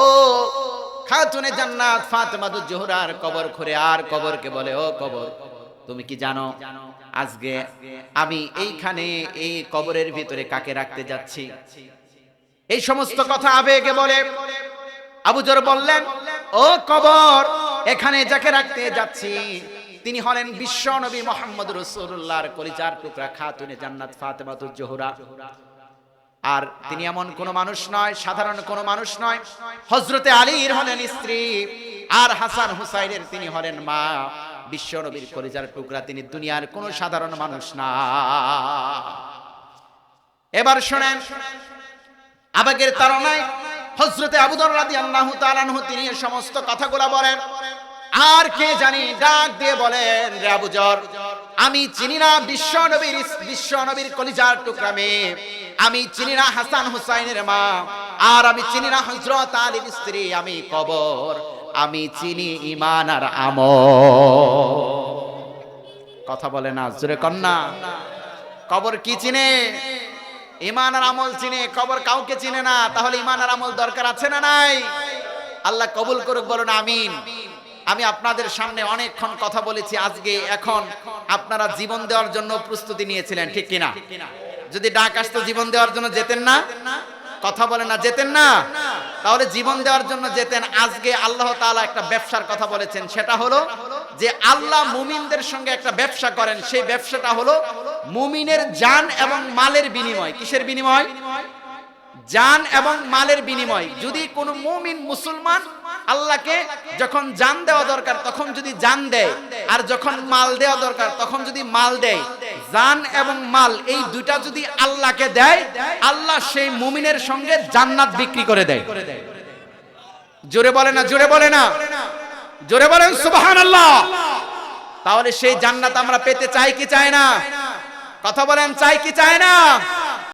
ও খাতুনে জান্নাত ফাতেমাতুজ জোহরার কবর খুঁড়ে আর কবরকে বলে, ও কবর, তুমি কি জানো আজকে আমি এইখানে এই কবরের ভিতরে কাকে রাখতে যাচ্ছি? এই সমস্ত কথা আবেগে বলে। আবুজার বললেন, ও কবর, এখানে যাকে রাখতে যাচ্ছি তিনি হলেন বিশ্ব নবী মুহাম্মদ রাসূলুল্লাহর কলিজার টুকরা খাতুনে জান্নাত ফাতেমাতুজ জোহরা। আর তিনি এমন কোন মানুষ নয়, সাধারণ কোন মানুষ নয়। হযরতে আলীর হলেন স্ত্রী, আর হাসান হুসাইনের তিনি হলেন মা। বিশ্ব নবীর কলিজার টুকরা, তিনি দুনিয়ার কোন সাধারণ মানুষ না। এবার শুনেন, আবেগের তাড়নায় হযরতে আবু যর রাদিয়াল্লাহু তাআলা আনহু তিনি এই সমস্ত কথাগুলো বলেন। আর কে জানি ডাক দিয়ে বলেন, রে আবু যর, আমি চিনি না বিশ্ব নবীর কলিজার টুকরা মেয়ে, আমি চিনি না হাসান হুসাইনের মা, আর আমি চিনি না হযরত আলীর স্ত্রী, আমি কবর, আমি চিনি ঈমান আর আমল। কথা বলে না, জোরে কন্যা। কবর কি চিনে? ঈমান আর আমল চিনে, কবর কাউকে চিনে না। তাহলে ঈমান আর আমল দরকার আছে না নাই? আল্লাহ কবুল করুক, বলুন আমিন। আমি আপনাদের সামনে অনেকক্ষণ কথা বলেছি আজকে, এখন আপনারা জীবন দেওয়ার জন্য প্রস্তুতি নিয়েছিলেন, ঠিক কিনা? যদি ডাক আসতো জীবন দেওয়ার জন্য যেতেন না? কথা বলেন না, যেতেন না? তাহলে জীবন দেওয়ার জন্য যেতেন। আজকে আল্লাহ তাআলা একটা ব্যবসার কথা বলেছেন, সেটা হলো যে আল্লাহ মুমিনদের সঙ্গে একটা ব্যবসা করেন। সেই ব্যবসাটা হলো মুমিনের জান এবং মালের বিনিময়। কিসের বিনিময়? জান এবং মালের বিনিময়। যদি কোনো মুমিন মুসলমান আল্লাহকে যখন জান দেওয়া দরকার তখন যদি জান দেয়, আর যখন মাল দেওয়া দরকার তখন যদি মাল দেয়, জান এবং মাল এই দুইটা যদি আল্লাহকে দেয়, আল্লাহ সেই মুমিনের সঙ্গে জান্নাত বিক্রি করে দেয়। জোরে বলে না, জোরে বলে না, জোরে বলেন সুবহানাল্লাহ। তাহলে সেই জান্নাত আমরা পেতে চাই কি চাই না? কথা বলেন, চাই কি চাই না?